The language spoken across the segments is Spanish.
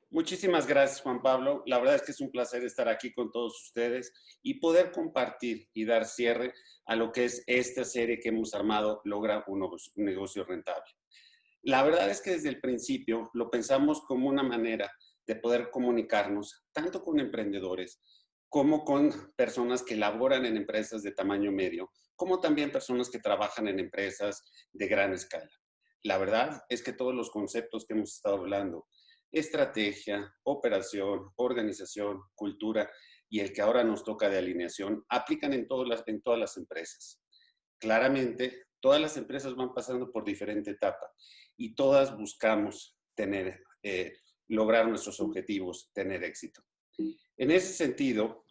Muchísimas gracias, Juan Pablo. La verdad es que es un placer estar aquí con todos ustedes y poder compartir y dar cierre a lo que es esta serie que hemos armado, Logra un negocio rentable. La verdad es que desde el principio lo pensamos como una manera de poder comunicarnos tanto con emprendedores como con personas que laboran en empresas de tamaño medio, como también personas que trabajan en empresas de gran escala. La verdad es que todos los conceptos que hemos estado hablando, estrategia, operación, organización, cultura y el que ahora nos toca de alineación, aplican en todas las empresas. Claramente, todas las empresas van pasando por diferente etapa y todas buscamos lograr nuestros objetivos, tener éxito. En ese sentido,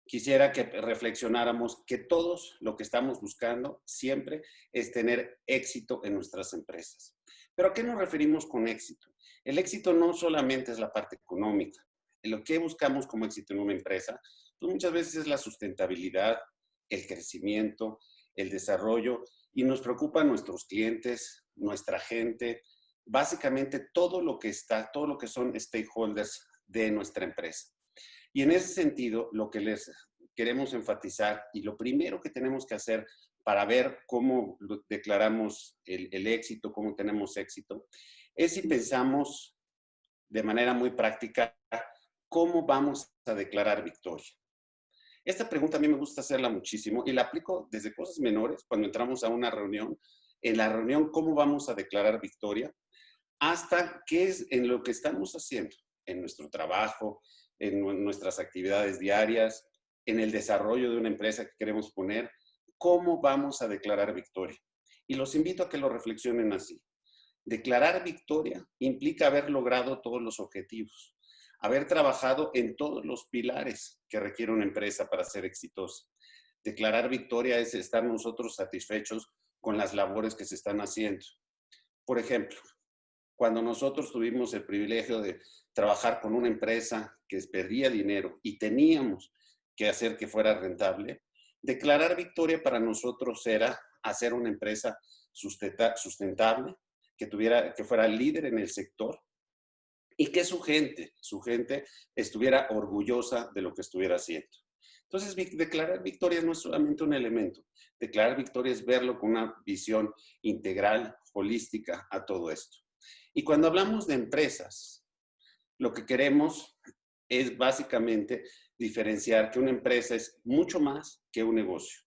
quisiera que reflexionáramos que todos lo que estamos buscando siempre es tener éxito en nuestras empresas. ¿Pero a qué nos referimos con éxito? El éxito no solamente es la parte económica. Lo que buscamos como éxito en una empresa, pues muchas veces es la sustentabilidad, el crecimiento, el desarrollo, y nos preocupan nuestros clientes, nuestra gente, básicamente todo lo que son stakeholders de nuestra empresa. Y en ese sentido, lo que les queremos enfatizar y lo primero que tenemos que hacer para ver cómo declaramos el éxito, cómo tenemos éxito, es si pensamos de manera muy práctica cómo vamos a declarar victoria. Esta pregunta a mí me gusta hacerla muchísimo y la aplico desde cosas menores, cuando entramos a una reunión, en la reunión cómo vamos a declarar victoria, hasta qué es en lo que estamos haciendo, en nuestro trabajo, en nuestras actividades diarias, en el desarrollo de una empresa que queremos poner, cómo vamos a declarar victoria. Y los invito a que lo reflexionen así. Declarar victoria implica haber logrado todos los objetivos, haber trabajado en todos los pilares que requiere una empresa para ser exitosa. Declarar victoria es estar nosotros satisfechos con las labores que se están haciendo. Por ejemplo, cuando nosotros tuvimos el privilegio de trabajar con una empresa que perdía dinero y teníamos que hacer que fuera rentable, declarar victoria para nosotros era hacer una empresa sustentable, que fuera líder en el sector y que su gente estuviera orgullosa de lo que estuviera haciendo. Entonces, declarar victoria no es solamente un elemento. Declarar victoria es verlo con una visión integral, holística a todo esto. Y cuando hablamos de empresas, lo que queremos es básicamente diferenciar que una empresa es mucho más que un negocio.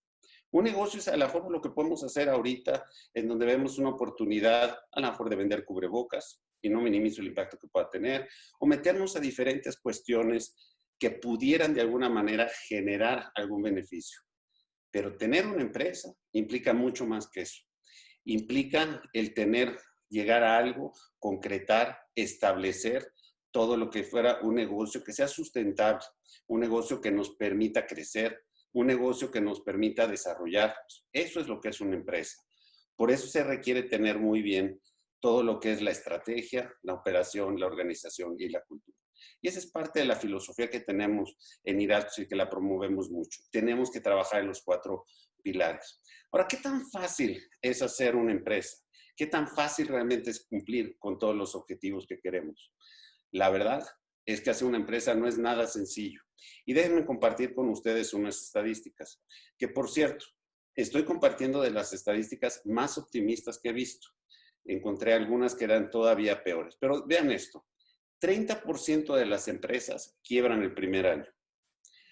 Un negocio es a lo mejor lo que podemos hacer ahorita, en donde vemos una oportunidad, a lo mejor de vender cubrebocas, y no minimizo el impacto que pueda tener, o meternos a diferentes cuestiones que pudieran de alguna manera generar algún beneficio. Pero tener una empresa implica mucho más que eso. Implica el llegar a algo, concretar, establecer todo lo que fuera un negocio que sea sustentable, un negocio que nos permita crecer, un negocio que nos permita desarrollarnos. Eso es lo que es una empresa. Por eso se requiere tener muy bien todo lo que es la estrategia, la operación, la organización y la cultura. Y esa es parte de la filosofía que tenemos en Iratos y que la promovemos mucho. Tenemos que trabajar en los 4 pilares. Ahora, ¿qué tan fácil es hacer una empresa? ¿Qué tan fácil realmente es cumplir con todos los objetivos que queremos? La verdad es que hacer una empresa no es nada sencillo. Y déjenme compartir con ustedes unas estadísticas, que por cierto, estoy compartiendo de las estadísticas más optimistas que he visto. Encontré algunas que eran todavía peores. Pero vean esto, 30% de las empresas quiebran el primer año.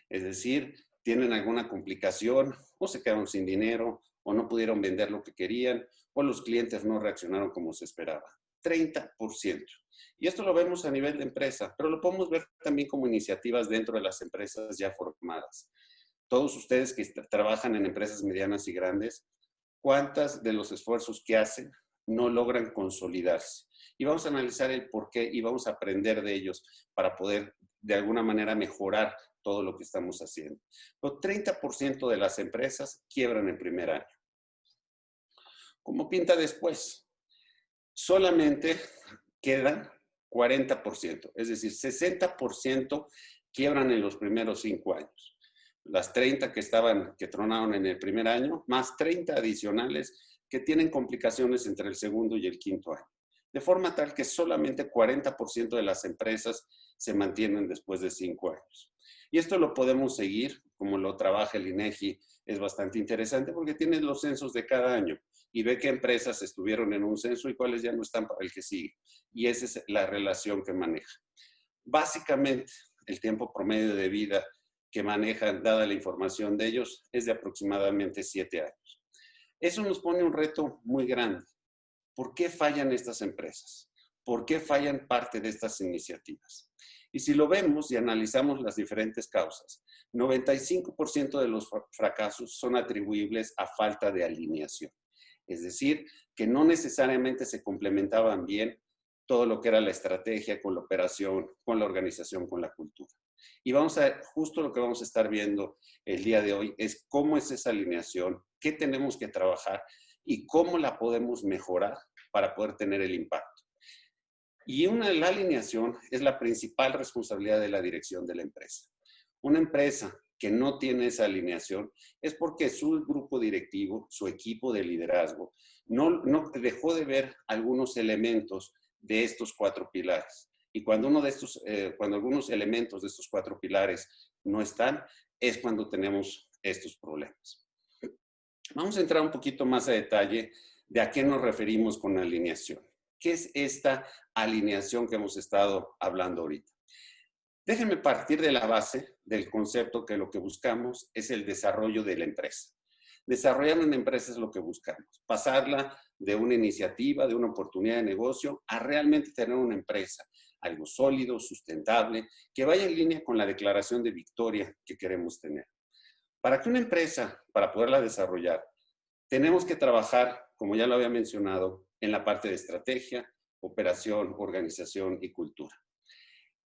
Es decir, tienen alguna complicación o se quedaron sin dinero o no pudieron vender lo que querían o los clientes no reaccionaron como se esperaba. 30%. Y esto lo vemos a nivel de empresa, pero lo podemos ver también como iniciativas dentro de las empresas ya formadas. Todos ustedes que trabajan en empresas medianas y grandes, ¿cuántas de los esfuerzos que hacen no logran consolidarse? Y vamos a analizar el por qué y vamos a aprender de ellos para poder de alguna manera mejorar todo lo que estamos haciendo. Pero 30% de las empresas quiebran el primer año. ¿Cómo pinta después? Solamente quedan 40%, es decir, 60% quiebran en los primeros 5 años. Las 30 que tronaron en el primer año, más 30 adicionales que tienen complicaciones entre el segundo y el quinto año. de forma tal que solamente 40% de las empresas se mantienen después de 5 años. Y esto lo podemos seguir, como lo trabaja el INEGI, es bastante interesante porque tiene los censos de cada año y ve qué empresas estuvieron en un censo y cuáles ya no están para el que sigue. Y esa es la relación que maneja. Básicamente, el tiempo promedio de vida que manejan, dada la información de ellos, es de aproximadamente 7 años. Eso nos pone un reto muy grande. ¿Por qué fallan estas empresas? ¿Por qué fallan parte de estas iniciativas? Y si lo vemos y analizamos las diferentes causas, 95% de los fracasos son atribuibles a falta de alineación. Es decir, que no necesariamente se complementaban bien todo lo que era la estrategia con la operación, con la organización, con la cultura. Y justo lo que vamos a estar viendo el día de hoy es cómo es esa alineación, qué tenemos que trabajar y cómo la podemos mejorar para poder tener el impacto. Y la alineación es la principal responsabilidad de la dirección de la empresa. Una empresa que no tiene esa alineación es porque su grupo directivo, su equipo de liderazgo, no dejó de ver algunos elementos de estos 4 pilares. Y cuando algunos elementos de estos 4 pilares no están, es cuando tenemos estos problemas. Vamos a entrar un poquito más a detalle de a qué nos referimos con alineación. ¿Qué es esta alineación que hemos estado hablando ahorita? Déjenme partir de la base del concepto que lo que buscamos es el desarrollo de la empresa. Desarrollar una empresa es lo que buscamos. Pasarla de una iniciativa, de una oportunidad de negocio, a realmente tener una empresa. Algo sólido, sustentable, que vaya en línea con la declaración de victoria que queremos tener. Para que una empresa, para poderla desarrollar, tenemos que trabajar, como ya lo había mencionado, en la parte de estrategia, operación, organización y cultura.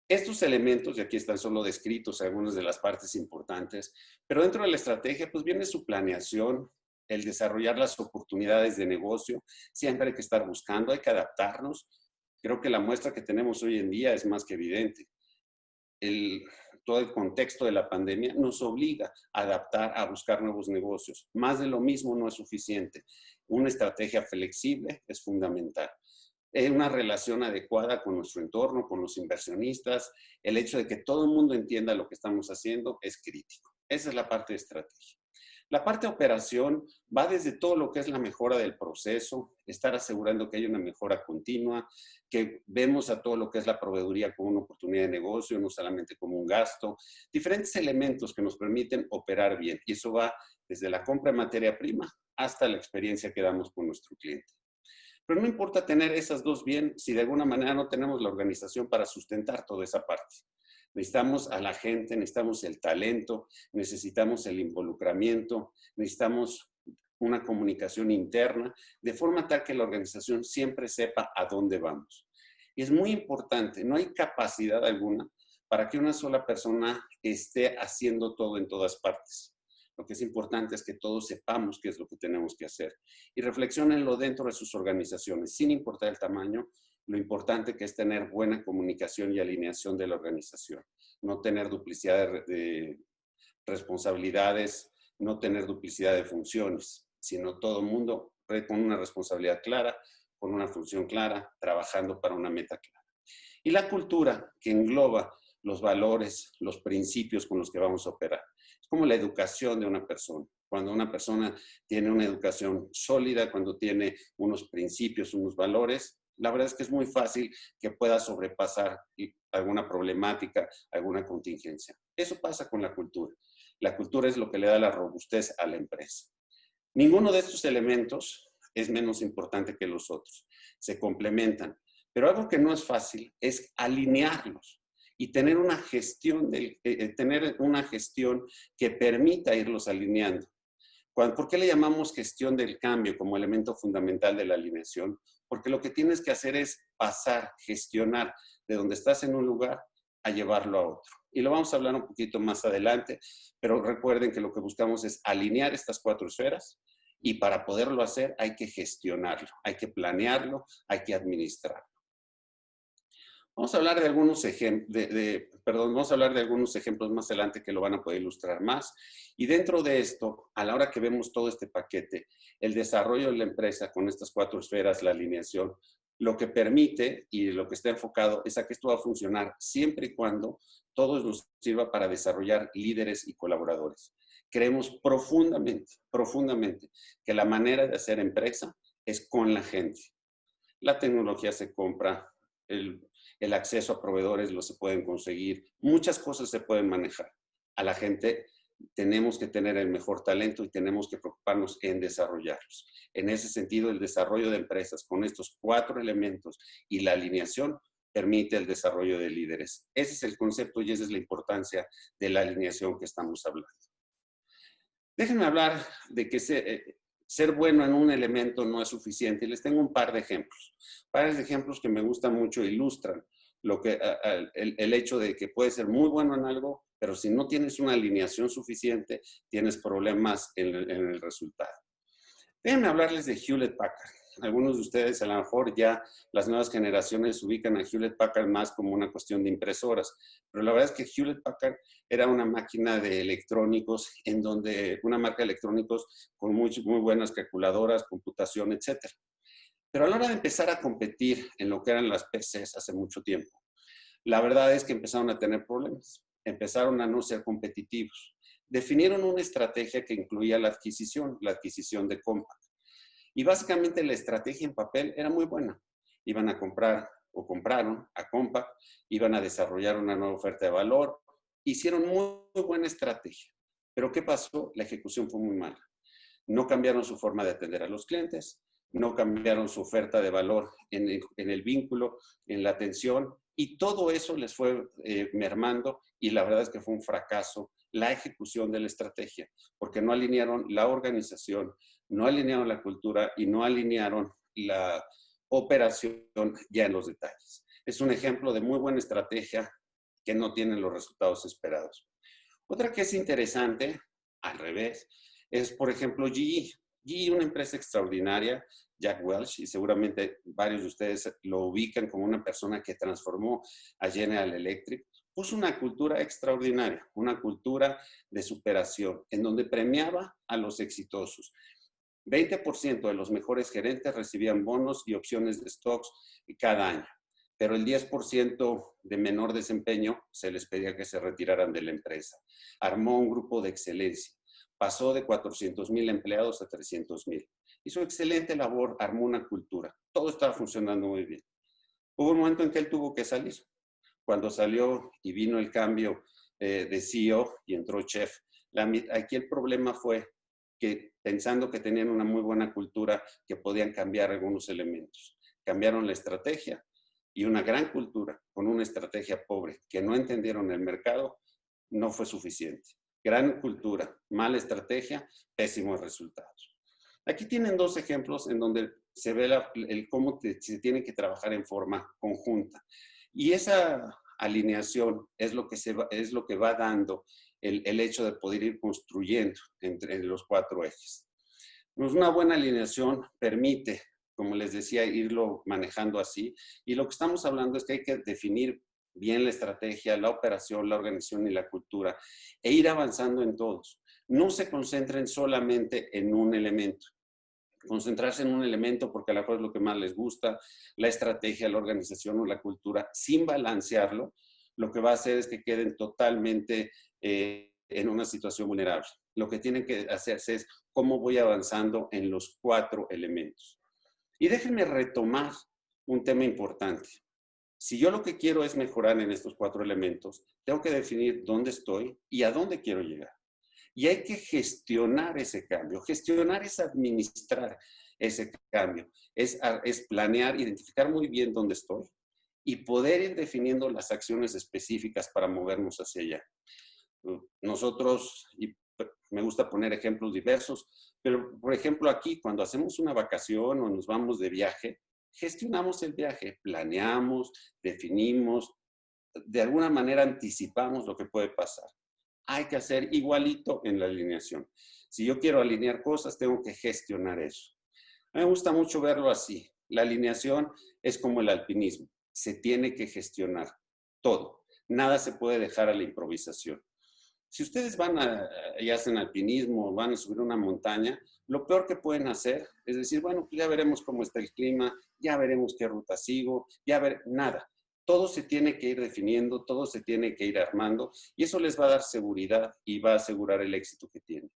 Estos elementos, y aquí están solo descritos algunas de las partes importantes, pero dentro de la estrategia pues viene su planeación, el desarrollar las oportunidades de negocio, siempre hay que estar buscando, hay que adaptarnos. Creo que la muestra que tenemos hoy en día es más que evidente. Todo el contexto de la pandemia nos obliga a adaptar, a buscar nuevos negocios. Más de lo mismo no es suficiente. Una estrategia flexible es fundamental. Una relación adecuada con nuestro entorno, con los inversionistas, el hecho de que todo el mundo entienda lo que estamos haciendo es crítico. Esa es la parte de estrategia. La parte de operación va desde todo lo que es la mejora del proceso, estar asegurando que hay una mejora continua, que vemos a todo lo que es la proveeduría como una oportunidad de negocio, no solamente como un gasto, diferentes elementos que nos permiten operar bien. Y eso va desde la compra de materia prima hasta la experiencia que damos con nuestro cliente. Pero no importa tener esas dos bien si de alguna manera no tenemos la organización para sustentar toda esa parte. Necesitamos a la gente, necesitamos el talento, necesitamos el involucramiento, necesitamos una comunicación interna, de forma tal que la organización siempre sepa a dónde vamos. Y es muy importante, no hay capacidad alguna para que una sola persona esté haciendo todo en todas partes. Lo que es importante es que todos sepamos qué es lo que tenemos que hacer y reflexionenlo dentro de sus organizaciones, sin importar el tamaño. Lo importante que es tener buena comunicación y alineación de la organización, no tener duplicidad de responsabilidades, no tener duplicidad de funciones, sino todo el mundo con una responsabilidad clara, con una función clara, trabajando para una meta clara. Y la cultura que engloba los valores, los principios con los que vamos a operar. Es como la educación de una persona. Cuando una persona tiene una educación sólida, cuando tiene unos principios, unos valores, la verdad es que es muy fácil que pueda sobrepasar alguna problemática, alguna contingencia. Eso pasa con la cultura. La cultura es lo que le da la robustez a la empresa. Ninguno de estos elementos es menos importante que los otros. Se complementan. Pero algo que no es fácil es alinearlos y tener una gestión que permita irlos alineando. ¿Por qué le llamamos gestión del cambio como elemento fundamental de la alineación? Porque lo que tienes que hacer es pasar, gestionar de donde estás en un lugar a llevarlo a otro. Y lo vamos a hablar un poquito más adelante, pero recuerden que lo que buscamos es alinear estas 4 esferas y para poderlo hacer hay que gestionarlo, hay que planearlo, hay que administrarlo. Vamos a hablar de algunos ejemplos más adelante que lo van a poder ilustrar más. Y dentro de esto, a la hora que vemos todo este paquete, el desarrollo de la empresa con estas 4 esferas, la alineación, lo que permite y lo que está enfocado es a que esto va a funcionar siempre y cuando todo nos sirva para desarrollar líderes y colaboradores. Creemos profundamente, profundamente, que la manera de hacer empresa es con la gente. La tecnología se compra, el acceso a proveedores lo se pueden conseguir, muchas cosas se pueden manejar. A la gente tenemos que tener el mejor talento y tenemos que preocuparnos en desarrollarlos. En ese sentido, el desarrollo de empresas con estos 4 elementos y la alineación permite el desarrollo de líderes. Ese es el concepto y esa es la importancia de la alineación que estamos hablando. Déjenme hablar de que ser bueno en un elemento no es suficiente. Y les tengo un par de ejemplos. Varios ejemplos que me gustan mucho ilustran el hecho de que puedes ser muy bueno en algo, pero si no tienes una alineación suficiente, tienes problemas en el resultado. Déjenme hablarles de Hewlett Packard. Algunos de ustedes, a lo mejor ya las nuevas generaciones ubican a Hewlett Packard más como una cuestión de impresoras, pero la verdad es que Hewlett Packard era una máquina de electrónicos, una marca de electrónicos con muy buenas calculadoras, computación, etc. Pero a la hora de empezar a competir en lo que eran las PCs hace mucho tiempo, la verdad es que empezaron a tener problemas, empezaron a no ser competitivos. Definieron una estrategia que incluía la adquisición de Compaq. Y básicamente la estrategia en papel era muy buena. Iban a comprar o compraron a Compaq, iban a desarrollar una nueva oferta de valor, hicieron muy buena estrategia. Pero ¿qué pasó? La ejecución fue muy mala. No cambiaron su forma de atender a los clientes, no cambiaron su oferta de valor en el vínculo, en la atención, y todo eso les fue mermando y la verdad es que fue un fracaso la ejecución de la estrategia, porque no alinearon la organización, no alinearon la cultura y no alinearon la operación ya en los detalles. Es un ejemplo de muy buena estrategia que no tienen los resultados esperados. Otra que es interesante, al revés, es por ejemplo GE. GE, una empresa extraordinaria, Jack Welch, y seguramente varios de ustedes lo ubican como una persona que transformó a General Electric, puso una cultura extraordinaria, una cultura de superación, en donde premiaba a los exitosos. 20% de los mejores gerentes recibían bonos y opciones de stocks cada año, pero el 10% de menor desempeño se les pedía que se retiraran de la empresa. Armó un grupo de excelencia. Pasó de 400,000 empleados a 300,000. Hizo excelente labor, armó una cultura. Todo estaba funcionando muy bien. Hubo un momento en que él tuvo que salir. Cuando salió y vino el cambio de CEO y entró Chef, aquí el problema fue que pensando que tenían una muy buena cultura, que podían cambiar algunos elementos. Cambiaron la estrategia y una gran cultura con una estrategia pobre que no entendieron el mercado no fue suficiente. Gran cultura, mala estrategia, pésimos resultados. Aquí tienen 2 ejemplos en donde se ve cómo se tiene que trabajar en forma conjunta. Y esa alineación es lo que va dando el hecho de poder ir construyendo entre los 4 ejes. Pues una buena alineación permite, como les decía, irlo manejando así. Y lo que estamos hablando es que hay que definir bien la estrategia, la operación, la organización y la cultura e ir avanzando en todos. No se concentren solamente en un elemento. Concentrarse en un elemento porque a la cual es lo que más les gusta, la estrategia, la organización o la cultura, sin balancearlo, lo que va a hacer es que queden totalmente en una situación vulnerable. Lo que tienen que hacerse es cómo voy avanzando en los 4 elementos. Y déjenme retomar un tema importante. Si yo lo que quiero es mejorar en estos 4 elementos, tengo que definir dónde estoy y a dónde quiero llegar. Y hay que gestionar ese cambio. Gestionar es administrar ese cambio. Es planear, identificar muy bien dónde estoy y poder ir definiendo las acciones específicas para movernos hacia allá. Nosotros, y me gusta poner ejemplos diversos, pero por ejemplo aquí, cuando hacemos una vacación o nos vamos de viaje, gestionamos el viaje, planeamos, definimos, de alguna manera anticipamos lo que puede pasar. Hay que hacer igualito en la alineación. Si yo quiero alinear cosas, tengo que gestionar eso. A mí me gusta mucho verlo así. La alineación es como el alpinismo. Se tiene que gestionar todo. Nada se puede dejar a la improvisación. Si ustedes van y hacen alpinismo, van a subir una montaña, lo peor que pueden hacer es decir, bueno, pues ya veremos cómo está el clima, ya veremos qué ruta sigo, nada. Todo se tiene que ir definiendo, todo se tiene que ir armando y eso les va a dar seguridad y va a asegurar el éxito que tienen.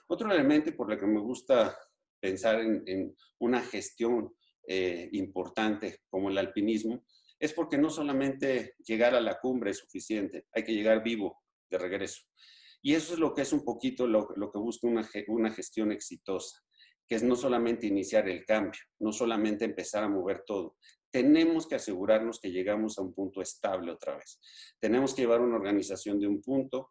Otro elemento por el que me gusta pensar en una gestión importante como el alpinismo es porque no solamente llegar a la cumbre es suficiente, hay que llegar vivo de regreso. Y eso es lo que es un poquito lo que busca una gestión exitosa, que es no solamente iniciar el cambio, no solamente empezar a mover todo. Tenemos que asegurarnos que llegamos a un punto estable otra vez. Tenemos que llevar una organización de un punto,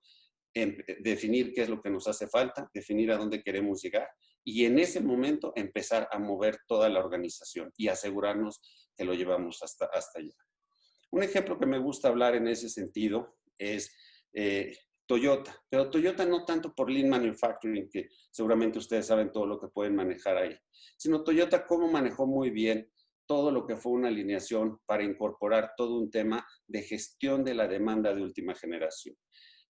definir qué es lo que nos hace falta, definir a dónde queremos llegar y en ese momento empezar a mover toda la organización y asegurarnos que lo llevamos hasta allá. Un ejemplo que me gusta hablar en ese sentido es Toyota, pero Toyota no tanto por Lean Manufacturing, que seguramente ustedes saben todo lo que pueden manejar ahí, sino Toyota cómo manejó muy bien todo lo que fue una alineación para incorporar todo un tema de gestión de la demanda de última generación.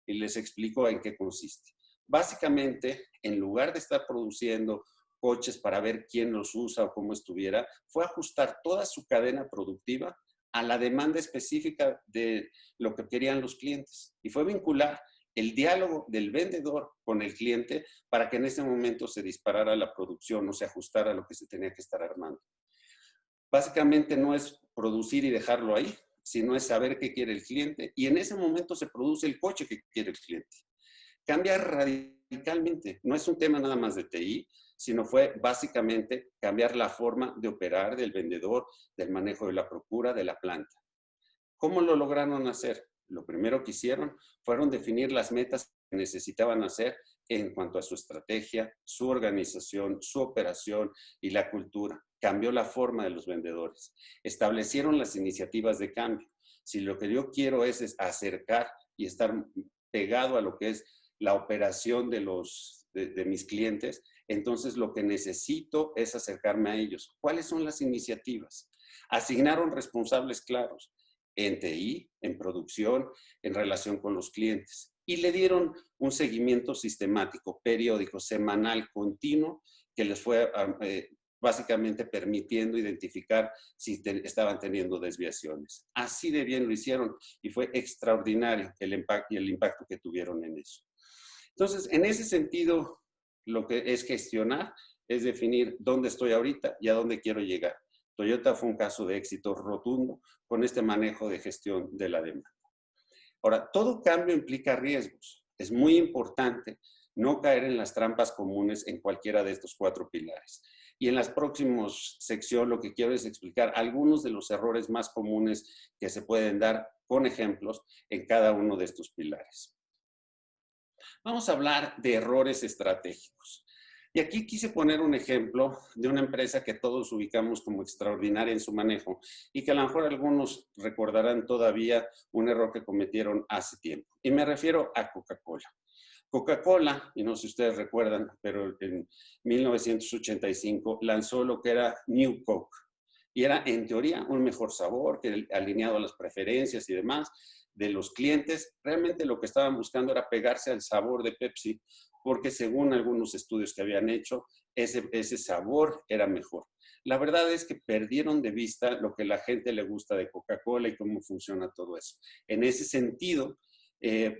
Y les explico en qué consiste. Básicamente, en lugar de estar produciendo coches para ver quién los usa o cómo estuviera, fue ajustar toda su cadena productiva a la demanda específica de lo que querían los clientes. Y fue vincular el diálogo del vendedor con el cliente para que en ese momento se disparara la producción o se ajustara a lo que se tenía que estar armando. Básicamente no es producir y dejarlo ahí, sino es saber qué quiere el cliente y en ese momento se produce el coche que quiere el cliente. Cambia radicalmente, no es un tema nada más de TI, sino fue básicamente cambiar la forma de operar del vendedor, del manejo de la procura, de la planta. ¿Cómo lo lograron hacer? Lo primero que hicieron fueron definir las metas que necesitaban hacer en cuanto a su estrategia, su organización, su operación y la cultura. Cambió la forma de los vendedores. Establecieron las iniciativas de cambio. Si lo que yo quiero es acercar y estar pegado a lo que es la operación de mis clientes, entonces lo que necesito es acercarme a ellos. ¿Cuáles son las iniciativas? Asignaron responsables claros en TI, en producción, en relación con los clientes. Y le dieron un seguimiento sistemático, periódico, semanal, continuo, que les fue básicamente permitiendo identificar si estaban teniendo desviaciones. Así de bien lo hicieron y fue extraordinario el impacto que tuvieron en eso. Entonces, en ese sentido, lo que es gestionar es definir dónde estoy ahorita y a dónde quiero llegar. Toyota fue un caso de éxito rotundo con este manejo de gestión de la demanda. Ahora, todo cambio implica riesgos. Es muy importante no caer en las trampas comunes en cualquiera de estos 4 pilares. Y en las próximas secciones lo que quiero es explicar algunos de los errores más comunes que se pueden dar con ejemplos en cada uno de estos pilares. Vamos a hablar de errores estratégicos. Y aquí quise poner un ejemplo de una empresa que todos ubicamos como extraordinaria en su manejo y que a lo mejor algunos recordarán todavía un error que cometieron hace tiempo. Y me refiero a Coca-Cola. Coca-Cola, y no sé si ustedes recuerdan, pero en 1985 lanzó lo que era New Coke. Y era, en teoría, un mejor sabor, que alineado a las preferencias y demás de los clientes. Realmente lo que estaban buscando era pegarse al sabor de Pepsi, porque según algunos estudios que habían hecho, ese sabor era mejor. La verdad es que perdieron de vista lo que a la gente le gusta de Coca-Cola y cómo funciona todo eso. En ese sentido,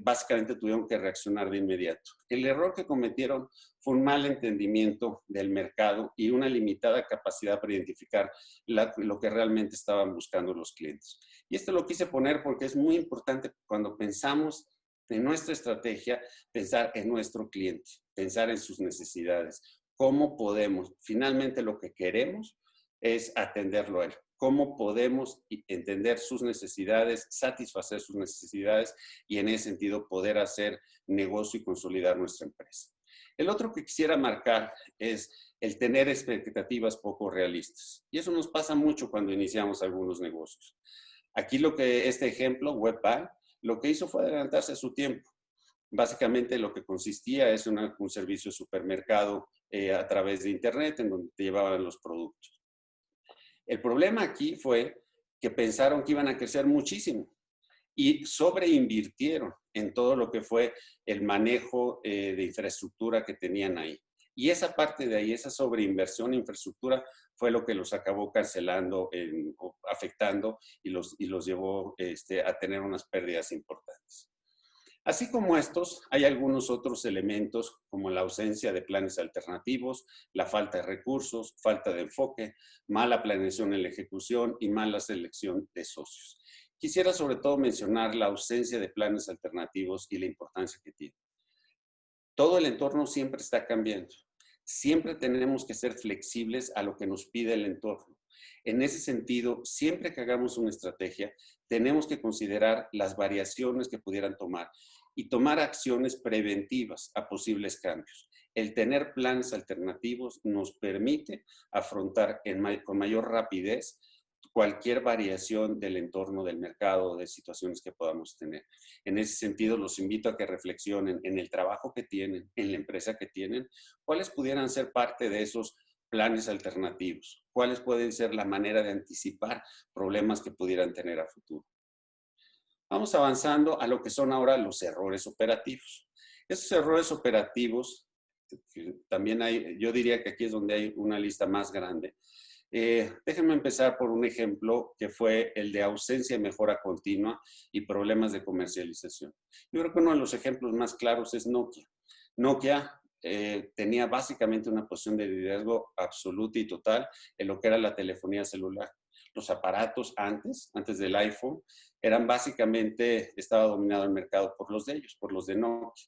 básicamente tuvieron que reaccionar de inmediato. El error que cometieron fue un mal entendimiento del mercado y una limitada capacidad para identificar lo que realmente estaban buscando los clientes. Y esto lo quise poner porque es muy importante cuando pensamos en nuestra estrategia, pensar en nuestro cliente, pensar en sus necesidades. ¿Cómo podemos? Finalmente lo que queremos es atenderlo a él. ¿Cómo podemos entender sus necesidades, satisfacer sus necesidades y en ese sentido poder hacer negocio y consolidar nuestra empresa? El otro que quisiera marcar es el tener expectativas poco realistas. Y eso nos pasa mucho cuando iniciamos algunos negocios. Aquí este ejemplo, WebBuy, lo que hizo fue adelantarse a su tiempo. Básicamente lo que consistía es un servicio de supermercado a través de internet en donde te llevaban los productos. El problema aquí fue que pensaron que iban a crecer muchísimo y sobreinvirtieron en todo lo que fue el manejo de infraestructura que tenían ahí. Y esa parte de ahí, esa sobreinversión en infraestructura, fue lo que los acabó cancelando, o afectando y los llevó a tener unas pérdidas importantes. Así como estos, hay algunos otros elementos como la ausencia de planes alternativos, la falta de recursos, falta de enfoque, mala planeación en la ejecución y mala selección de socios. Quisiera sobre todo mencionar la ausencia de planes alternativos y la importancia que tiene. Todo el entorno siempre está cambiando. Siempre tenemos que ser flexibles a lo que nos pide el entorno. En ese sentido, siempre que hagamos una estrategia, tenemos que considerar las variaciones que pudieran tomar y tomar acciones preventivas a posibles cambios. El tener planes alternativos nos permite afrontar con mayor rapidez cualquier variación del entorno del mercado o de situaciones que podamos tener. En ese sentido, los invito a que reflexionen en el trabajo que tienen, en la empresa que tienen, cuáles pudieran ser parte de esos planes alternativos, cuáles pueden ser la manera de anticipar problemas que pudieran tener a futuro. Vamos avanzando a lo que son ahora los errores operativos. Esos errores operativos, también hay, yo diría que aquí es donde hay una lista más grande. Déjenme empezar por un ejemplo que fue el de ausencia de mejora continua y problemas de comercialización. Yo creo que uno de los ejemplos más claros es Nokia. Nokia tenía básicamente una posición de liderazgo absoluta y total en lo que era la telefonía celular. Los aparatos antes del iPhone, estaba dominado el mercado por los de ellos, por los de Nokia.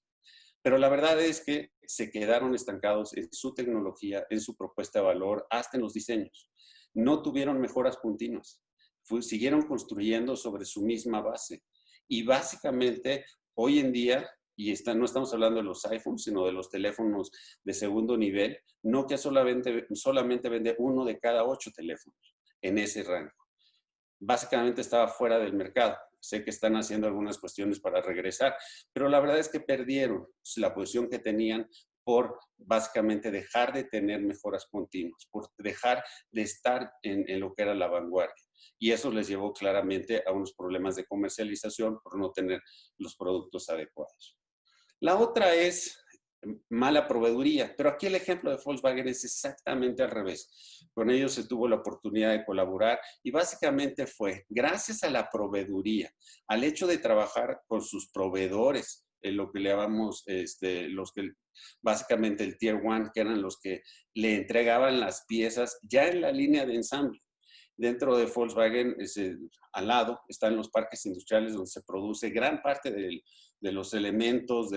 Pero la verdad es que se quedaron estancados en su tecnología, en su propuesta de valor, hasta en los diseños. No tuvieron mejoras continuas. Siguieron construyendo sobre su misma base. Y básicamente, hoy en día, no estamos hablando de los iPhones, sino de los teléfonos de segundo nivel, Nokia solamente vende 1 de cada 8 teléfonos en ese rango. Básicamente estaba fuera del mercado. Sé que están haciendo algunas cuestiones para regresar, pero la verdad es que perdieron la posición que tenían por básicamente dejar de tener mejoras continuas, por dejar de estar en lo que era la vanguardia. Y eso les llevó claramente a unos problemas de comercialización por no tener los productos adecuados. La otra es mala proveeduría, pero aquí el ejemplo de Volkswagen es exactamente al revés. Con ellos se tuvo la oportunidad de colaborar y básicamente fue gracias a la proveeduría, al hecho de trabajar con sus proveedores, en lo que le llamamos los que básicamente el Tier 1, que eran los que le entregaban las piezas ya en la línea de ensamble. Dentro de Volkswagen, al lado, están los parques industriales donde se produce gran parte de los elementos,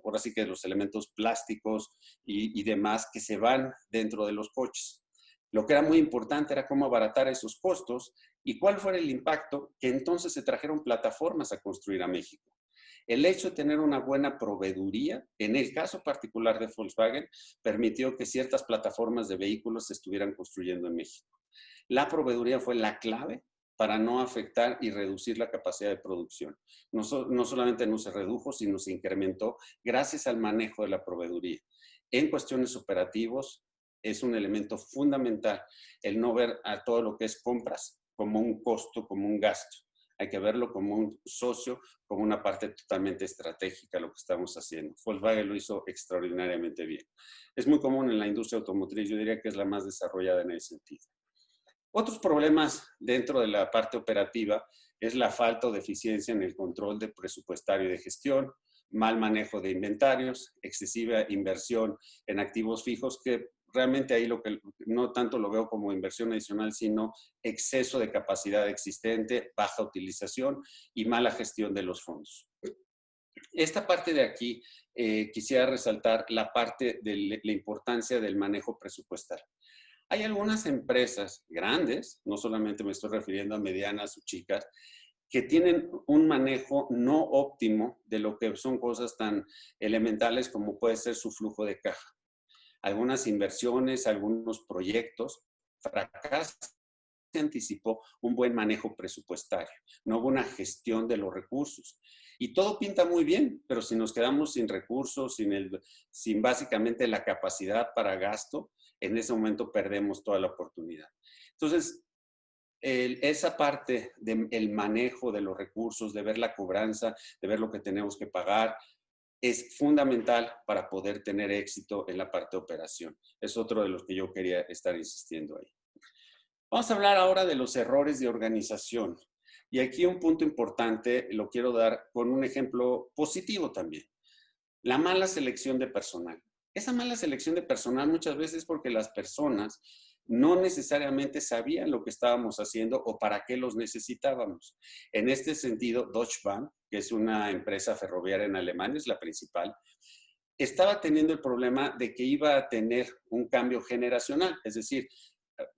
ahora sí que de los elementos plásticos y demás que se van dentro de los coches. Lo que era muy importante era cómo abaratar esos costos y cuál fue el impacto, que entonces se trajeron plataformas a construir a México. El hecho de tener una buena proveeduría, en el caso particular de Volkswagen, permitió que ciertas plataformas de vehículos se estuvieran construyendo en México. La proveeduría fue la clave para no afectar y reducir la capacidad de producción. No solamente no se redujo, sino se incrementó gracias al manejo de la proveeduría. En cuestiones operativos, es un elemento fundamental el no ver a todo lo que es compras como un costo, como un gasto. Hay que verlo como un socio, como una parte totalmente estratégica lo que estamos haciendo. Volkswagen lo hizo extraordinariamente bien. Es muy común en la industria automotriz, yo diría que es la más desarrollada en ese sentido. Otros problemas dentro de la parte operativa es la falta de eficiencia en el control de presupuestario y de gestión, mal manejo de inventarios, excesiva inversión en activos fijos, que realmente ahí lo que no tanto lo veo como inversión adicional, sino exceso de capacidad existente, baja utilización y mala gestión de los fondos. Esta parte de aquí quisiera resaltar la parte de la importancia del manejo presupuestal. Hay algunas empresas grandes, no solamente me estoy refiriendo a medianas o chicas, que tienen un manejo no óptimo de lo que son cosas tan elementales como puede ser su flujo de caja. Algunas inversiones, algunos proyectos fracasan. Se anticipó un buen manejo presupuestario, no hubo una gestión de los recursos. Y todo pinta muy bien, pero si nos quedamos sin recursos, sin básicamente la capacidad para gasto, en ese momento perdemos toda la oportunidad. Entonces, esa parte del manejo de los recursos, de ver la cobranza, de ver lo que tenemos que pagar, es fundamental para poder tener éxito en la parte de operación. Es otro de los que yo quería estar insistiendo ahí. Vamos a hablar ahora de los errores de organización. Y aquí un punto importante lo quiero dar con un ejemplo positivo también. La mala selección de personal. Esa mala selección de personal muchas veces es porque las personas no necesariamente sabían lo que estábamos haciendo o para qué los necesitábamos. En este sentido, Deutsche Bahn, que es una empresa ferroviaria en Alemania, es la principal, estaba teniendo el problema de que iba a tener un cambio generacional, es decir,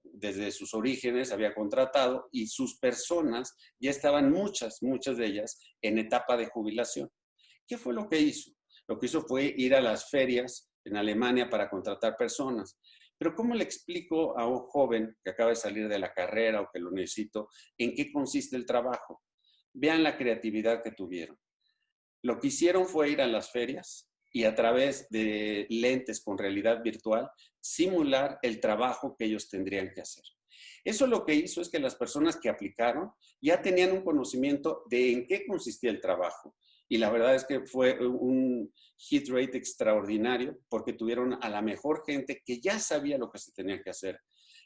desde sus orígenes había contratado y sus personas ya estaban muchas de ellas en etapa de jubilación. ¿Qué fue lo que hizo? Lo que hizo fue ir a las ferias en Alemania para contratar personas. Pero ¿cómo le explico a un joven que acaba de salir de la carrera o que lo necesito en qué consiste el trabajo? Vean la creatividad que tuvieron. Lo que hicieron fue ir a las ferias y a través de lentes con realidad virtual simular el trabajo que ellos tendrían que hacer. Eso lo que hizo es que las personas que aplicaron ya tenían un conocimiento de en qué consistía el trabajo. Y la verdad es que fue un hit rate extraordinario porque tuvieron a la mejor gente que ya sabía lo que se tenía que hacer.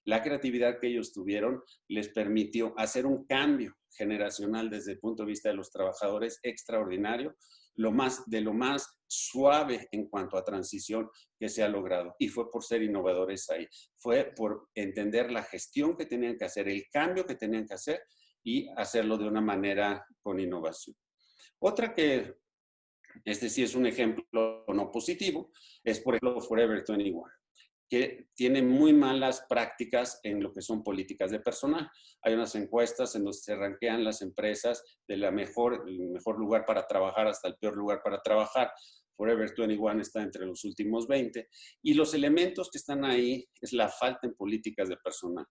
La creatividad que ellos tuvieron les permitió hacer un cambio generacional desde el punto de vista de los trabajadores extraordinario, de lo más suave en cuanto a transición que se ha logrado. Y fue por ser innovadores ahí. Fue por entender la gestión que tenían que hacer, el cambio que tenían que hacer y hacerlo de una manera con innovación. Otra que, este sí es un ejemplo no positivo, es por ejemplo Forever 21, que tiene muy malas prácticas en lo que son políticas de personal. Hay unas encuestas en donde se rankean las empresas de el mejor lugar para trabajar hasta el peor lugar para trabajar. Forever 21 está entre los últimos 20 y los elementos que están ahí es la falta en políticas de personal.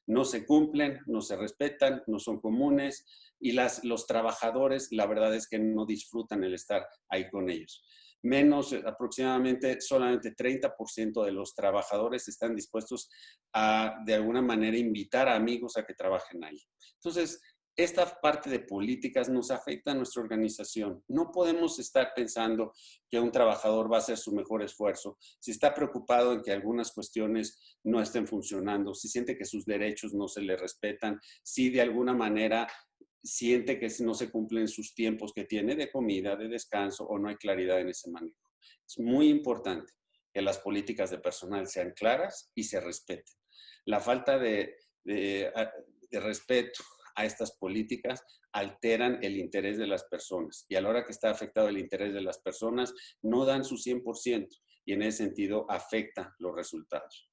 No se cumplen, no se respetan, no son comunes y los trabajadores la verdad es que no disfrutan el estar ahí con ellos. Menos aproximadamente solamente 30% de los trabajadores están dispuestos a de alguna manera invitar a amigos a que trabajen ahí. Entonces, esta parte de políticas nos afecta a nuestra organización. No podemos estar pensando que un trabajador va a hacer su mejor esfuerzo si está preocupado en que algunas cuestiones no estén funcionando, si siente que sus derechos no se le respetan, si de alguna manera siente que no se cumplen sus tiempos que tiene de comida, de descanso o no hay claridad en ese manejo. Es muy importante que las políticas de personal sean claras y se respeten. La falta de respeto a estas políticas alteran el interés de las personas y a la hora que está afectado el interés de las personas no dan su 100% y en ese sentido afecta los resultados.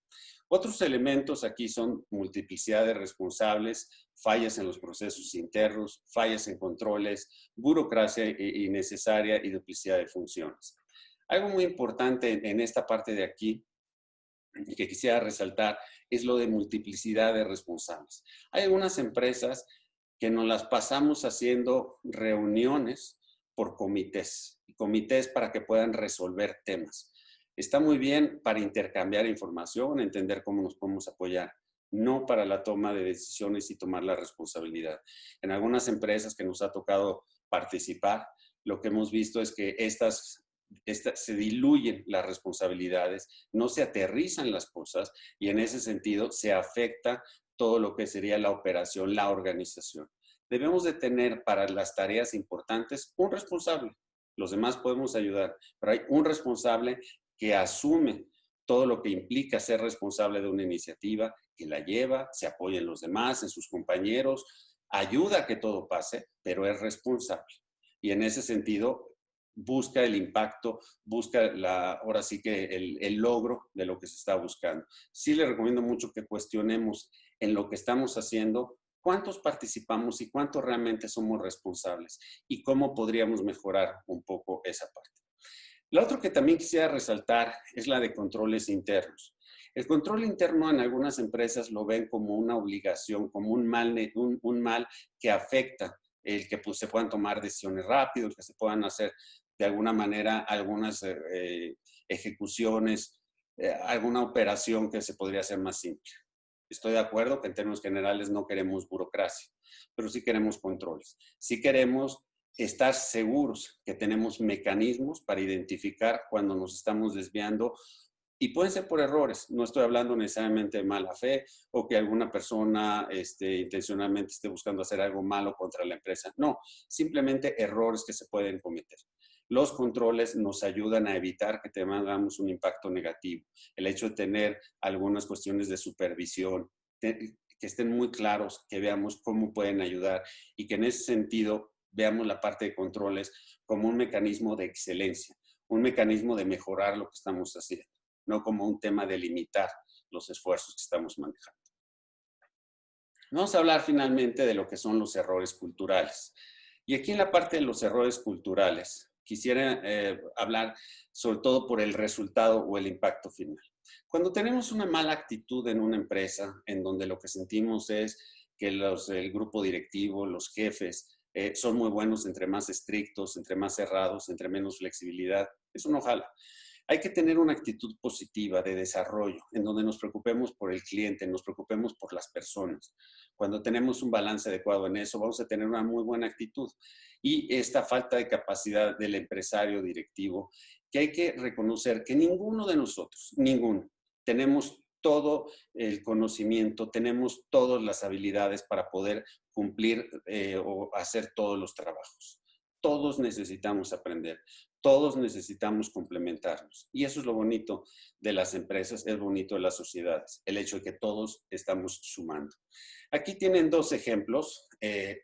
Otros elementos aquí son multiplicidad de responsables, fallas en los procesos internos, fallas en controles, burocracia innecesaria y duplicidad de funciones. Algo muy importante en esta parte de aquí y que quisiera resaltar es lo de multiplicidad de responsables. Hay algunas empresas que nos las pasamos haciendo reuniones por comités para que puedan resolver temas. Está muy bien para intercambiar información, entender cómo nos podemos apoyar, no para la toma de decisiones y tomar la responsabilidad. En algunas empresas que nos ha tocado participar, lo que hemos visto es que se diluyen las responsabilidades, no se aterrizan las cosas y en ese sentido se afecta todo lo que sería la operación, la organización. Debemos de tener para las tareas importantes un responsable. Los demás podemos ayudar, pero hay un responsable que asume todo lo que implica ser responsable de una iniciativa, que la lleva, se apoya en los demás, en sus compañeros, ayuda a que todo pase, pero es responsable. Y en ese sentido, busca el impacto, busca ahora sí que el logro de lo que se está buscando. Sí le recomiendo mucho que cuestionemos en lo que estamos haciendo, cuántos participamos y cuántos realmente somos responsables y cómo podríamos mejorar un poco esa parte. La otra que también quisiera resaltar es la de controles internos. El control interno en algunas empresas lo ven como una obligación, como un mal que afecta el que pues, se puedan tomar decisiones rápido, el que se puedan hacer de alguna manera algunas ejecuciones, alguna operación que se podría hacer más simple. Estoy de acuerdo que en términos generales no queremos burocracia, pero sí queremos controles. Sí queremos estar seguros que tenemos mecanismos para identificar cuando nos estamos desviando y pueden ser por errores. No estoy hablando necesariamente de mala fe o que alguna persona intencionalmente esté buscando hacer algo malo contra la empresa. No, simplemente errores que se pueden cometer. Los controles nos ayudan a evitar que tengamos un impacto negativo. El hecho de tener algunas cuestiones de supervisión, que estén muy claros, que veamos cómo pueden ayudar y que en ese sentido veamos la parte de controles como un mecanismo de excelencia, un mecanismo de mejorar lo que estamos haciendo, no como un tema de limitar los esfuerzos que estamos manejando. Vamos a hablar finalmente de lo que son los errores culturales. Y aquí en la parte de los errores culturales, quisiera hablar sobre todo por el resultado o el impacto final. Cuando tenemos una mala actitud en una empresa, en donde lo que sentimos es que el grupo directivo, los jefes, son muy buenos entre más estrictos, entre más cerrados, entre menos flexibilidad, eso no jala. Hay que tener una actitud positiva de desarrollo, en donde nos preocupemos por el cliente, nos preocupemos por las personas. Cuando tenemos un balance adecuado en eso, vamos a tener una muy buena actitud. Y esta falta de capacidad del empresario directivo, que hay que reconocer que ninguno de nosotros, ninguno, tenemos todo el conocimiento, tenemos todas las habilidades para poder cumplir o hacer todos los trabajos. Todos necesitamos aprender, todos necesitamos complementarnos. Y eso es lo bonito de las empresas, es bonito de las sociedades, el hecho de que todos estamos sumando. Aquí tienen dos ejemplos.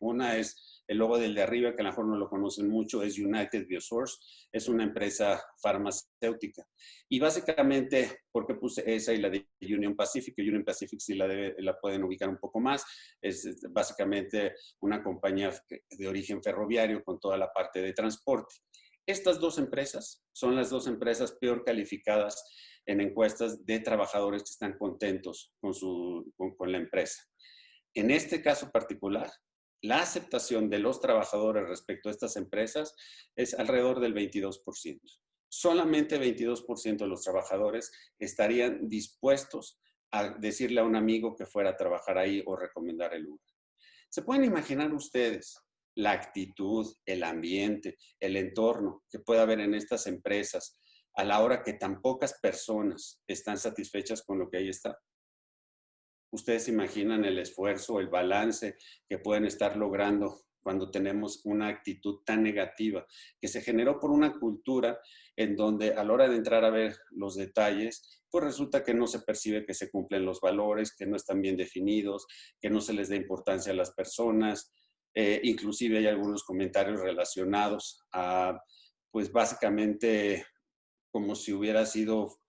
Una es el logo del de arriba, que a lo mejor no lo conocen mucho, es United Biosource. Es una empresa farmacéutica. Y básicamente, ¿por qué puse esa y la de Union Pacific? Union Pacific sí la pueden ubicar un poco más. Es básicamente una compañía de origen ferroviario con toda la parte de transporte. Estas dos empresas son las dos empresas peor calificadas en encuestas de trabajadores que están contentos con la empresa. En este caso particular, la aceptación de los trabajadores respecto a estas empresas es alrededor del 22%. Solamente 22% de los trabajadores estarían dispuestos a decirle a un amigo que fuera a trabajar ahí o recomendar el lugar. ¿Se pueden imaginar ustedes la actitud, el ambiente, el entorno que puede haber en estas empresas a la hora que tan pocas personas están satisfechas con lo que ahí está? Ustedes se imaginan el esfuerzo, el balance que pueden estar logrando cuando tenemos una actitud tan negativa, que se generó por una cultura en donde a la hora de entrar a ver los detalles, pues resulta que no se percibe que se cumplen los valores, que no están bien definidos, que no se les da importancia a las personas. Inclusive hay algunos comentarios relacionados a, pues básicamente, como si hubiera sido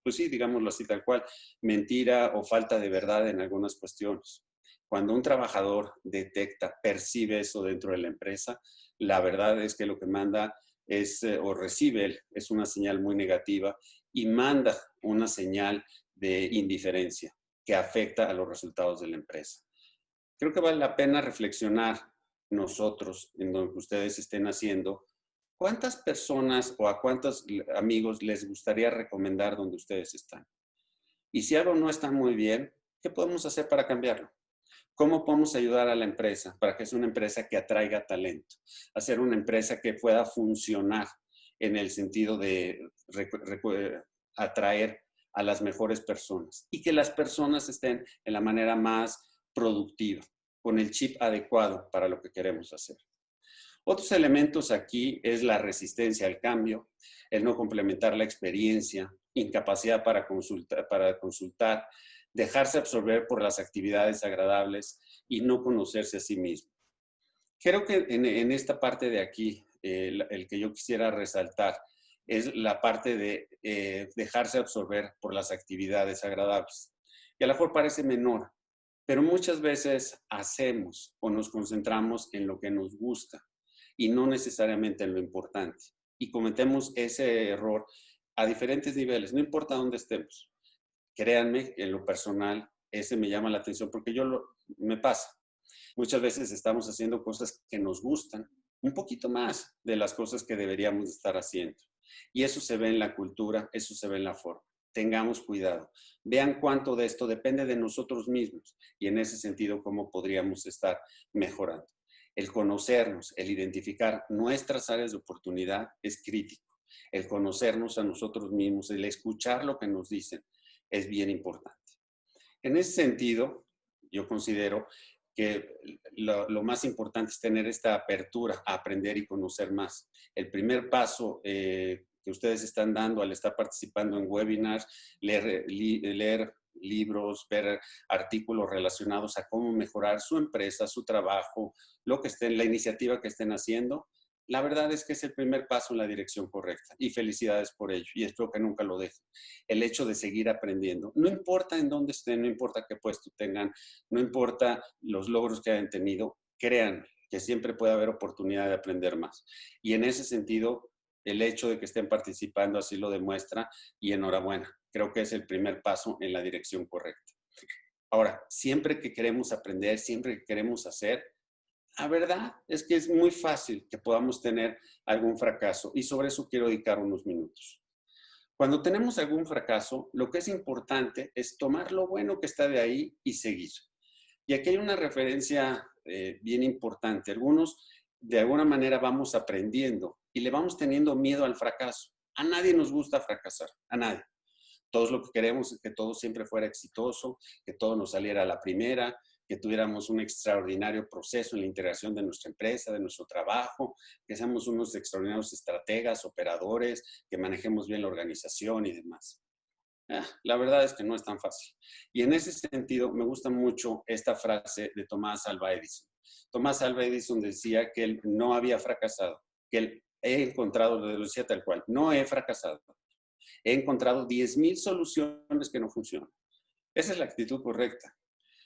pues sí, digámoslo así tal cual, mentira o falta de verdad en algunas cuestiones. Cuando un trabajador detecta, percibe eso dentro de la empresa, la verdad es que lo que manda es, o recibe él, es una señal muy negativa y manda una señal de indiferencia que afecta a los resultados de la empresa. Creo que vale la pena reflexionar nosotros en lo que ustedes estén haciendo. ¿Cuántas personas o a cuántos amigos les gustaría recomendar donde ustedes están? Y si algo no está muy bien, ¿qué podemos hacer para cambiarlo? ¿Cómo podemos ayudar a la empresa para que sea una empresa que atraiga talento? Hacer una empresa que pueda funcionar en el sentido de atraer a las mejores personas y que las personas estén en la manera más productiva, con el chip adecuado para lo que queremos hacer. Otros elementos aquí es la resistencia al cambio, el no complementar la experiencia, incapacidad para consultar, dejarse absorber por las actividades agradables y no conocerse a sí mismo. Creo que en esta parte de aquí, el que yo quisiera resaltar es la parte de dejarse absorber por las actividades agradables. Y a lo mejor parece menor, pero muchas veces hacemos o nos concentramos en lo que nos gusta y no necesariamente en lo importante. Y cometemos ese error a diferentes niveles, no importa dónde estemos. Créanme, en lo personal, ese me llama la atención porque me pasa. Muchas veces estamos haciendo cosas que nos gustan, un poquito más de las cosas que deberíamos estar haciendo. Y eso se ve en la cultura, eso se ve en la forma. tengamos cuidado. Vean cuánto de esto depende de nosotros mismos y en ese sentido cómo podríamos estar mejorando. El conocernos, el identificar nuestras áreas de oportunidad es crítico. El conocernos a nosotros mismos, el escuchar lo que nos dicen es bien importante. En ese sentido, yo considero que lo más importante es tener esta apertura a aprender y conocer más. El primer paso que ustedes están dando al estar participando en webinars, leer libros, ver artículos relacionados a cómo mejorar su empresa, su trabajo, lo que estén, la iniciativa que estén haciendo, la verdad es que es el primer paso en la dirección correcta y felicidades por ello y espero que nunca lo dejen. El hecho de seguir aprendiendo, no importa en dónde estén, no importa qué puesto tengan, no importa los logros que hayan tenido, crean que siempre puede haber oportunidad de aprender más. Y en ese sentido, el hecho de que estén participando así lo demuestra y enhorabuena. Creo que es el primer paso en la dirección correcta. Ahora, siempre que queremos aprender, siempre que queremos hacer, la verdad es que es muy fácil que podamos tener algún fracaso y sobre eso quiero dedicar unos minutos. Cuando tenemos algún fracaso, lo que es importante es tomar lo bueno que está de ahí y seguir. Y aquí hay una referencia bien importante. Algunos de alguna manera vamos aprendiendo y le vamos teniendo miedo al fracaso. A nadie nos gusta fracasar, a nadie. Todos lo que queremos es que todo siempre fuera exitoso, que todo nos saliera a la primera, que tuviéramos un extraordinario proceso en la integración de nuestra empresa, de nuestro trabajo, que seamos unos extraordinarios estrategas, operadores, que manejemos bien la organización y demás. La verdad es que no es tan fácil. Y en ese sentido, me gusta mucho esta frase de Tomás Alva Edison. Tomás Alva Edison decía que él no había fracasado, que él he encontrado, lo decía tal cual, no he fracasado. He encontrado 10,000 soluciones que no funcionan. Esa es la actitud correcta.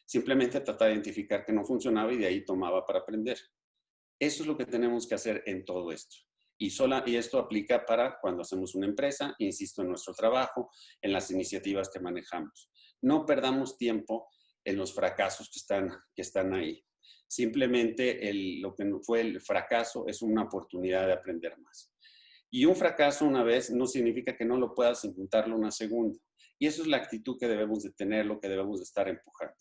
Simplemente tratar de identificar que no funcionaba y de ahí tomaba para aprender. Eso es lo que tenemos que hacer en todo esto. Y esto aplica para cuando hacemos una empresa, insisto, en nuestro trabajo, en las iniciativas que manejamos. No perdamos tiempo en los fracasos que están ahí. Simplemente lo que fue el fracaso es una oportunidad de aprender más. Y un fracaso una vez no significa que no lo puedas intentarlo una segunda. Y eso es la actitud que debemos de tener, lo que debemos de estar empujando.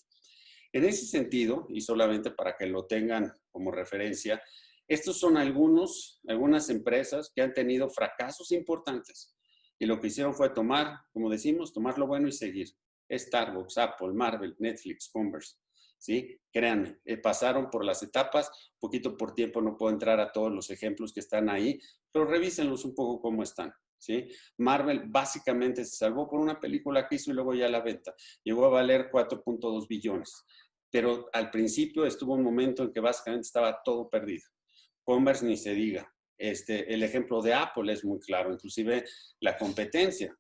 En ese sentido, y solamente para que lo tengan como referencia, estos son algunas empresas que han tenido fracasos importantes. Y lo que hicieron fue tomar, como decimos, tomar lo bueno y seguir. Starbucks, Apple, Marvel, Netflix, Converse. ¿Sí? Créanme, pasaron por las etapas, poquito por tiempo no puedo entrar a todos los ejemplos que están ahí, pero revísenlos un poco cómo están. ¿Sí? Marvel básicamente se salvó por una película que hizo y luego ya la venta. Llegó a valer 4.2 billones. Pero al principio estuvo un momento en que básicamente estaba todo perdido. Converse ni se diga. El ejemplo de Apple es muy claro. Inclusive la competencia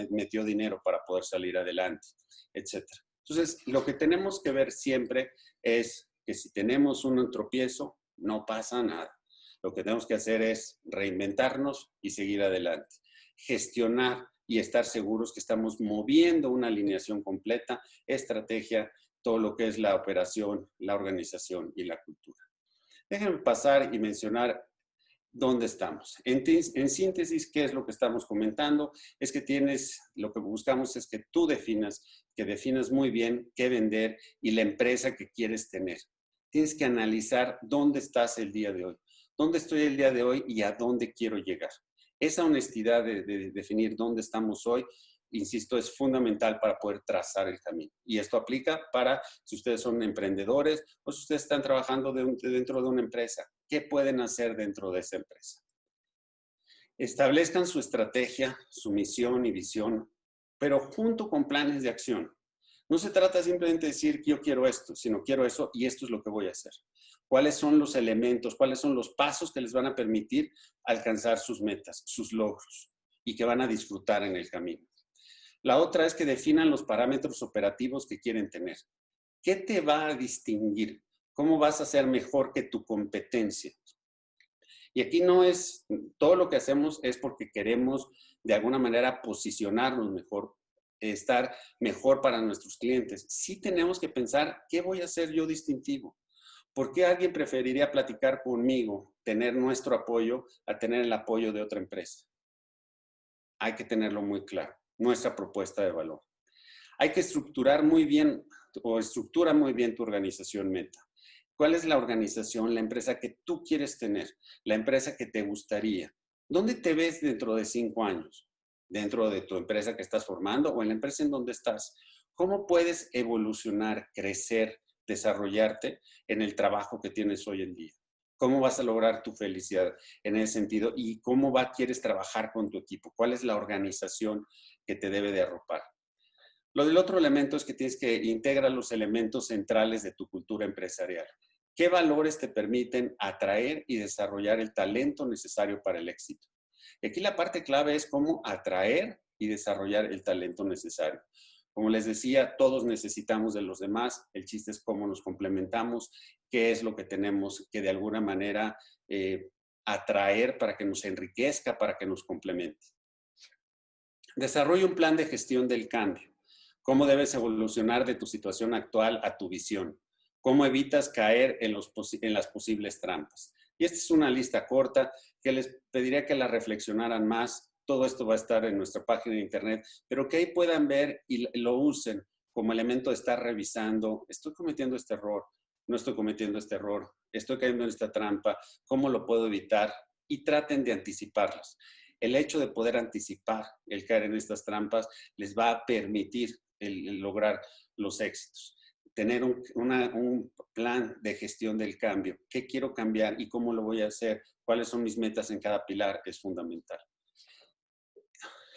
metió dinero para poder salir adelante, etcétera. Entonces, lo que tenemos que ver siempre es que si tenemos un tropiezo, no pasa nada. Lo que tenemos que hacer es reinventarnos y seguir adelante. Gestionar y estar seguros que estamos moviendo una alineación completa, estrategia, todo lo que es la operación, la organización y la cultura. Déjenme pasar y mencionar dónde estamos. En síntesis, ¿qué es lo que estamos comentando? Es que lo que buscamos es que tú definas muy bien qué vender y la empresa que quieres tener. Tienes que analizar dónde estás el día de hoy, dónde estoy el día de hoy y a dónde quiero llegar. Esa honestidad de definir dónde estamos hoy, insisto, es fundamental para poder trazar el camino. Y esto aplica para si ustedes son emprendedores o si ustedes están trabajando dentro de una empresa. ¿Qué pueden hacer dentro de esa empresa? Establezcan su estrategia, su misión y visión, pero junto con planes de acción. No se trata simplemente de decir que yo quiero esto, sino quiero eso y esto es lo que voy a hacer. ¿Cuáles son los elementos, cuáles son los pasos que les van a permitir alcanzar sus metas, sus logros y que van a disfrutar en el camino? La otra es que definan los parámetros operativos que quieren tener. ¿Qué te va a distinguir? ¿Cómo vas a ser mejor que tu competencia? Y aquí no es, todo lo que hacemos es porque queremos de alguna manera posicionarnos mejor, estar mejor para nuestros clientes. Sí tenemos que pensar, ¿qué voy a hacer yo distintivo? ¿Por qué alguien preferiría platicar conmigo, tener nuestro apoyo, a tener el apoyo de otra empresa? Hay que tenerlo muy claro. nuestra propuesta de valor. Hay que estructurar muy bien o estructura muy bien tu organización meta. ¿Cuál es la organización, la empresa que tú quieres tener? La empresa que te gustaría. ¿Dónde te ves dentro de 5 años? ¿Dentro de tu empresa que estás formando o en la empresa en donde estás? ¿Cómo puedes evolucionar, crecer, desarrollarte en el trabajo que tienes hoy en día? ¿Cómo vas a lograr tu felicidad en ese sentido? ¿Y cómo quieres trabajar con tu equipo? ¿Cuál es la organización que te debe de arropar? Lo del otro elemento es que tienes que integrar los elementos centrales de tu cultura empresarial. ¿Qué valores te permiten atraer y desarrollar el talento necesario para el éxito? Y aquí la parte clave es cómo atraer y desarrollar el talento necesario. Como les decía, todos necesitamos de los demás. El chiste es cómo nos complementamos, qué es lo que tenemos que de alguna manera atraer para que nos enriquezca, para que nos complemente. Desarrolla un plan de gestión del cambio. ¿Cómo debes evolucionar de tu situación actual a tu visión? ¿Cómo evitas caer en las posibles trampas? Y esta es una lista corta que les pediría que la reflexionaran más. Todo esto va a estar en nuestra página de internet, pero que ahí puedan ver y lo usen como elemento de estar revisando. ¿Estoy cometiendo este error? ¿No estoy cometiendo este error? ¿Estoy cayendo en esta trampa? ¿Cómo lo puedo evitar? Y traten de anticiparlas. El hecho de poder anticipar el caer en estas trampas les va a permitir el lograr los éxitos. Tener un plan de gestión del cambio. ¿Qué quiero cambiar y cómo lo voy a hacer? ¿Cuáles son mis metas en cada pilar? Es fundamental.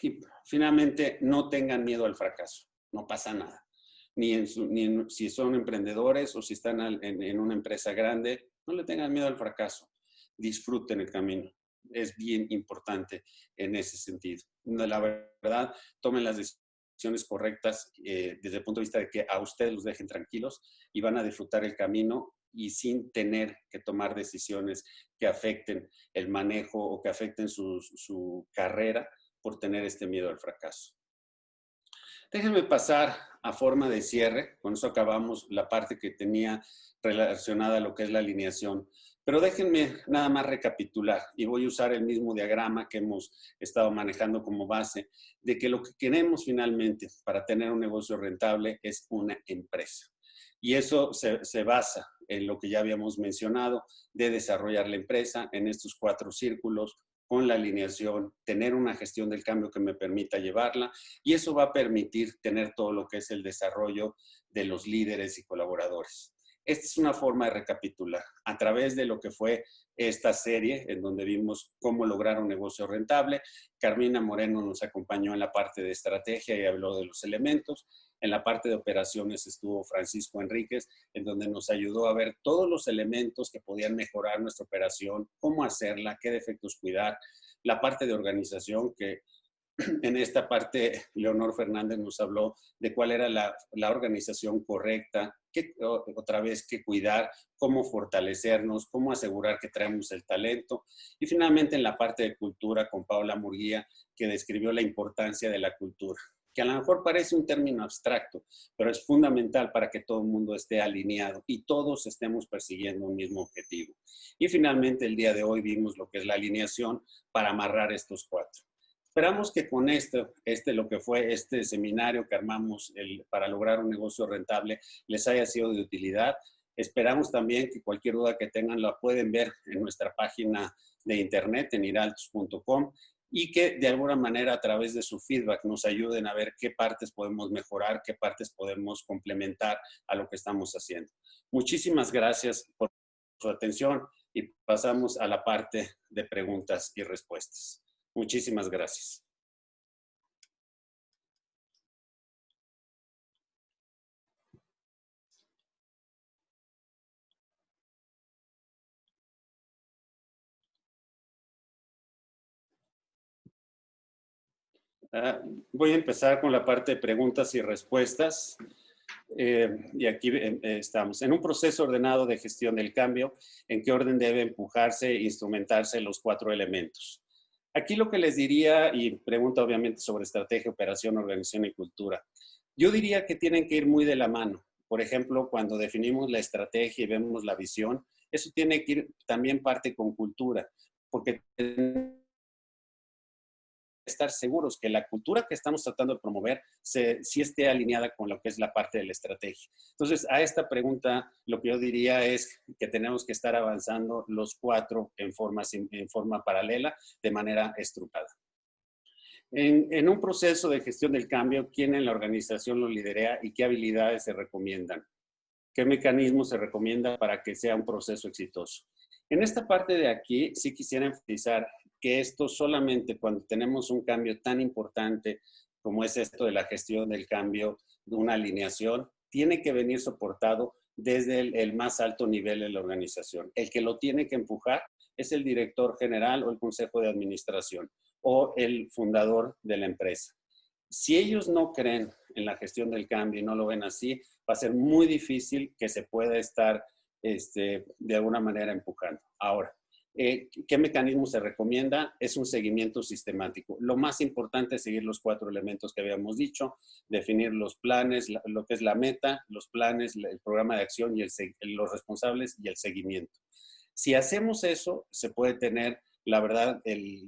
Y finalmente, no tengan miedo al fracaso. No pasa nada. Si son emprendedores o si están en una empresa grande, no le tengan miedo al fracaso. Disfruten el camino. Es bien importante en ese sentido. La verdad, tomen las decisiones correctas desde el punto de vista de que a ustedes los dejen tranquilos y van a disfrutar el camino y sin tener que tomar decisiones que afecten el manejo o que afecten su carrera por tener este miedo al fracaso. Déjenme pasar a forma de cierre. Con eso acabamos la parte que tenía relacionada a lo que es la alineación. Pero déjenme nada más recapitular y voy a usar el mismo diagrama que hemos estado manejando como base de que lo que queremos finalmente para tener un negocio rentable es una empresa. Y eso se basa en lo que ya habíamos mencionado de desarrollar la empresa en estos 4 círculos con la alineación, tener una gestión del cambio que me permita llevarla y eso va a permitir tener todo lo que es el desarrollo de los líderes y colaboradores. Esta es una forma de recapitular a través de lo que fue esta serie en donde vimos cómo lograr un negocio rentable. Carmina Moreno nos acompañó en la parte de estrategia y habló de los elementos. En la parte de operaciones estuvo Francisco Enríquez, en donde nos ayudó a ver todos los elementos que podían mejorar nuestra operación, cómo hacerla, qué defectos cuidar. La parte de organización que en esta parte, Leonor Fernández nos habló de cuál era la organización correcta, otra vez qué cuidar, cómo fortalecernos, cómo asegurar que traemos el talento. Y finalmente en la parte de cultura con Paula Murguía, que describió la importancia de la cultura, que a lo mejor parece un término abstracto, pero es fundamental para que todo el mundo esté alineado y todos estemos persiguiendo un mismo objetivo. Y finalmente el día de hoy vimos lo que es la alineación para amarrar estos 4. Esperamos que con lo que fue este seminario que armamos para lograr un negocio rentable les haya sido de utilidad. Esperamos también que cualquier duda que tengan la pueden ver en nuestra página de internet en iraltos.com y que de alguna manera a través de su feedback nos ayuden a ver qué partes podemos mejorar, qué partes podemos complementar a lo que estamos haciendo. Muchísimas gracias por su atención y pasamos a la parte de preguntas y respuestas. Muchísimas gracias. Voy a empezar con la parte de preguntas y respuestas. Y aquí estamos. En un proceso ordenado de gestión del cambio, ¿en qué orden debe empujarse e instrumentarse los 4 elementos? Aquí lo que les diría, y pregunta obviamente sobre estrategia, operación, organización y cultura. Yo diría que tienen que ir muy de la mano. Por ejemplo, cuando definimos la estrategia y vemos la visión, eso tiene que ir también parte con cultura, porque estar seguros que la cultura que estamos tratando de promover sí esté alineada con lo que es la parte de la estrategia. Entonces, a esta pregunta, lo que yo diría es que tenemos que estar avanzando los cuatro en forma paralela, de manera estructurada. En un proceso de gestión del cambio, ¿quién en la organización lo lidera y qué habilidades se recomiendan? ¿Qué mecanismos se recomienda para que sea un proceso exitoso? En esta parte de aquí, sí quisiera enfatizar que esto solamente cuando tenemos un cambio tan importante como es esto de la gestión del cambio, de una alineación, tiene que venir soportado desde el más alto nivel de la organización. El que lo tiene que empujar es el director general o el consejo de administración o el fundador de la empresa. Si ellos no creen en la gestión del cambio y no lo ven así, va a ser muy difícil que se pueda estar de alguna manera empujando. Ahora, ¿qué mecanismo se recomienda? Es un seguimiento sistemático. Lo más importante es seguir los cuatro elementos que habíamos dicho, definir los planes, lo que es la meta, los planes, el programa de acción y los responsables y el seguimiento. Si hacemos eso, se puede tener, la verdad,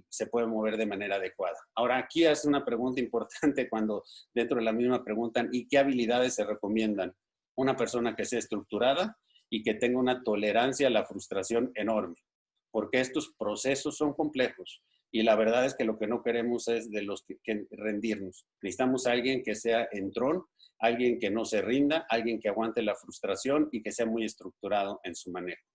se puede mover de manera adecuada. Ahora, aquí hace una pregunta importante cuando dentro de la misma preguntan, ¿y qué habilidades se recomiendan? Una persona que sea estructurada y que tenga una tolerancia a la frustración enorme, porque estos procesos son complejos y la verdad es que lo que no queremos es de los que rendirnos. Necesitamos a alguien que sea entrón, alguien que no se rinda, alguien que aguante la frustración y que sea muy estructurado en su manejo.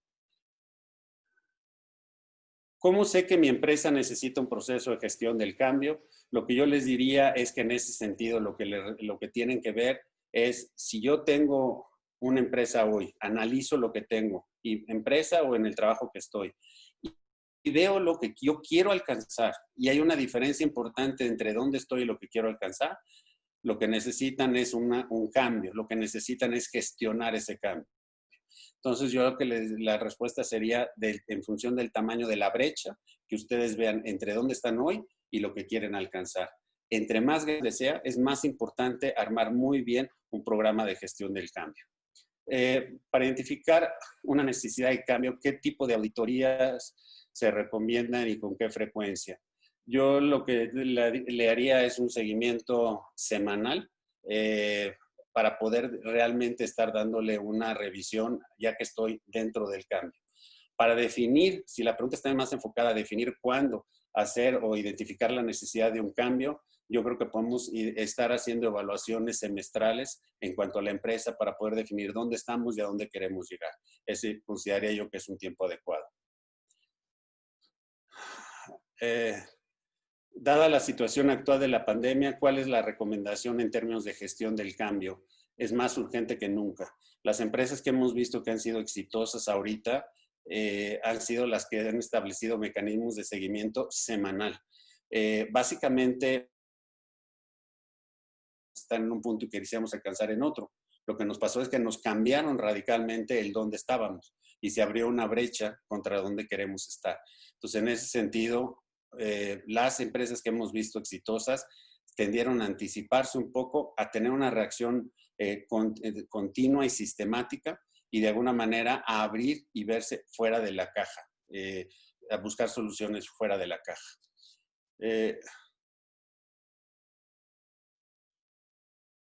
¿Cómo sé que mi empresa necesita un proceso de gestión del cambio? Lo que yo les diría es que en ese sentido lo que tienen que ver es si yo tengo una empresa hoy, analizo lo que tengo, y empresa o en el trabajo que estoy, y veo lo que yo quiero alcanzar, y hay una diferencia importante entre dónde estoy y lo que quiero alcanzar, lo que necesitan es un cambio, lo que necesitan es gestionar ese cambio. Entonces, yo creo que la respuesta sería en función del tamaño de la brecha, que ustedes vean entre dónde están hoy y lo que quieren alcanzar. Entre más grande sea, es más importante armar muy bien un programa de gestión del cambio. Para identificar una necesidad de cambio, ¿qué tipo de auditorías se recomiendan y con qué frecuencia? Yo lo que le haría es un seguimiento semanal. Para poder realmente estar dándole una revisión ya que estoy dentro del cambio. Para definir, si la pregunta está más enfocada a definir cuándo hacer o identificar la necesidad de un cambio, yo creo que podemos estar haciendo evaluaciones semestrales en cuanto a la empresa para poder definir dónde estamos y a dónde queremos llegar. Ese consideraría yo que es un tiempo adecuado. Dada la situación actual de la pandemia, ¿cuál es la recomendación en términos de gestión del cambio? Es más urgente que nunca. Las empresas que hemos visto que han sido exitosas ahorita han sido las que han establecido mecanismos de seguimiento semanal. Básicamente, están en un punto y quisiéramos alcanzar en otro. Lo que nos pasó es que nos cambiaron radicalmente el dónde estábamos y se abrió una brecha contra dónde queremos estar. Entonces, en ese sentido, las empresas que hemos visto exitosas tendieron a anticiparse un poco, a tener una reacción continua y sistemática y de alguna manera a abrir y verse fuera de la caja, a buscar soluciones fuera de la caja.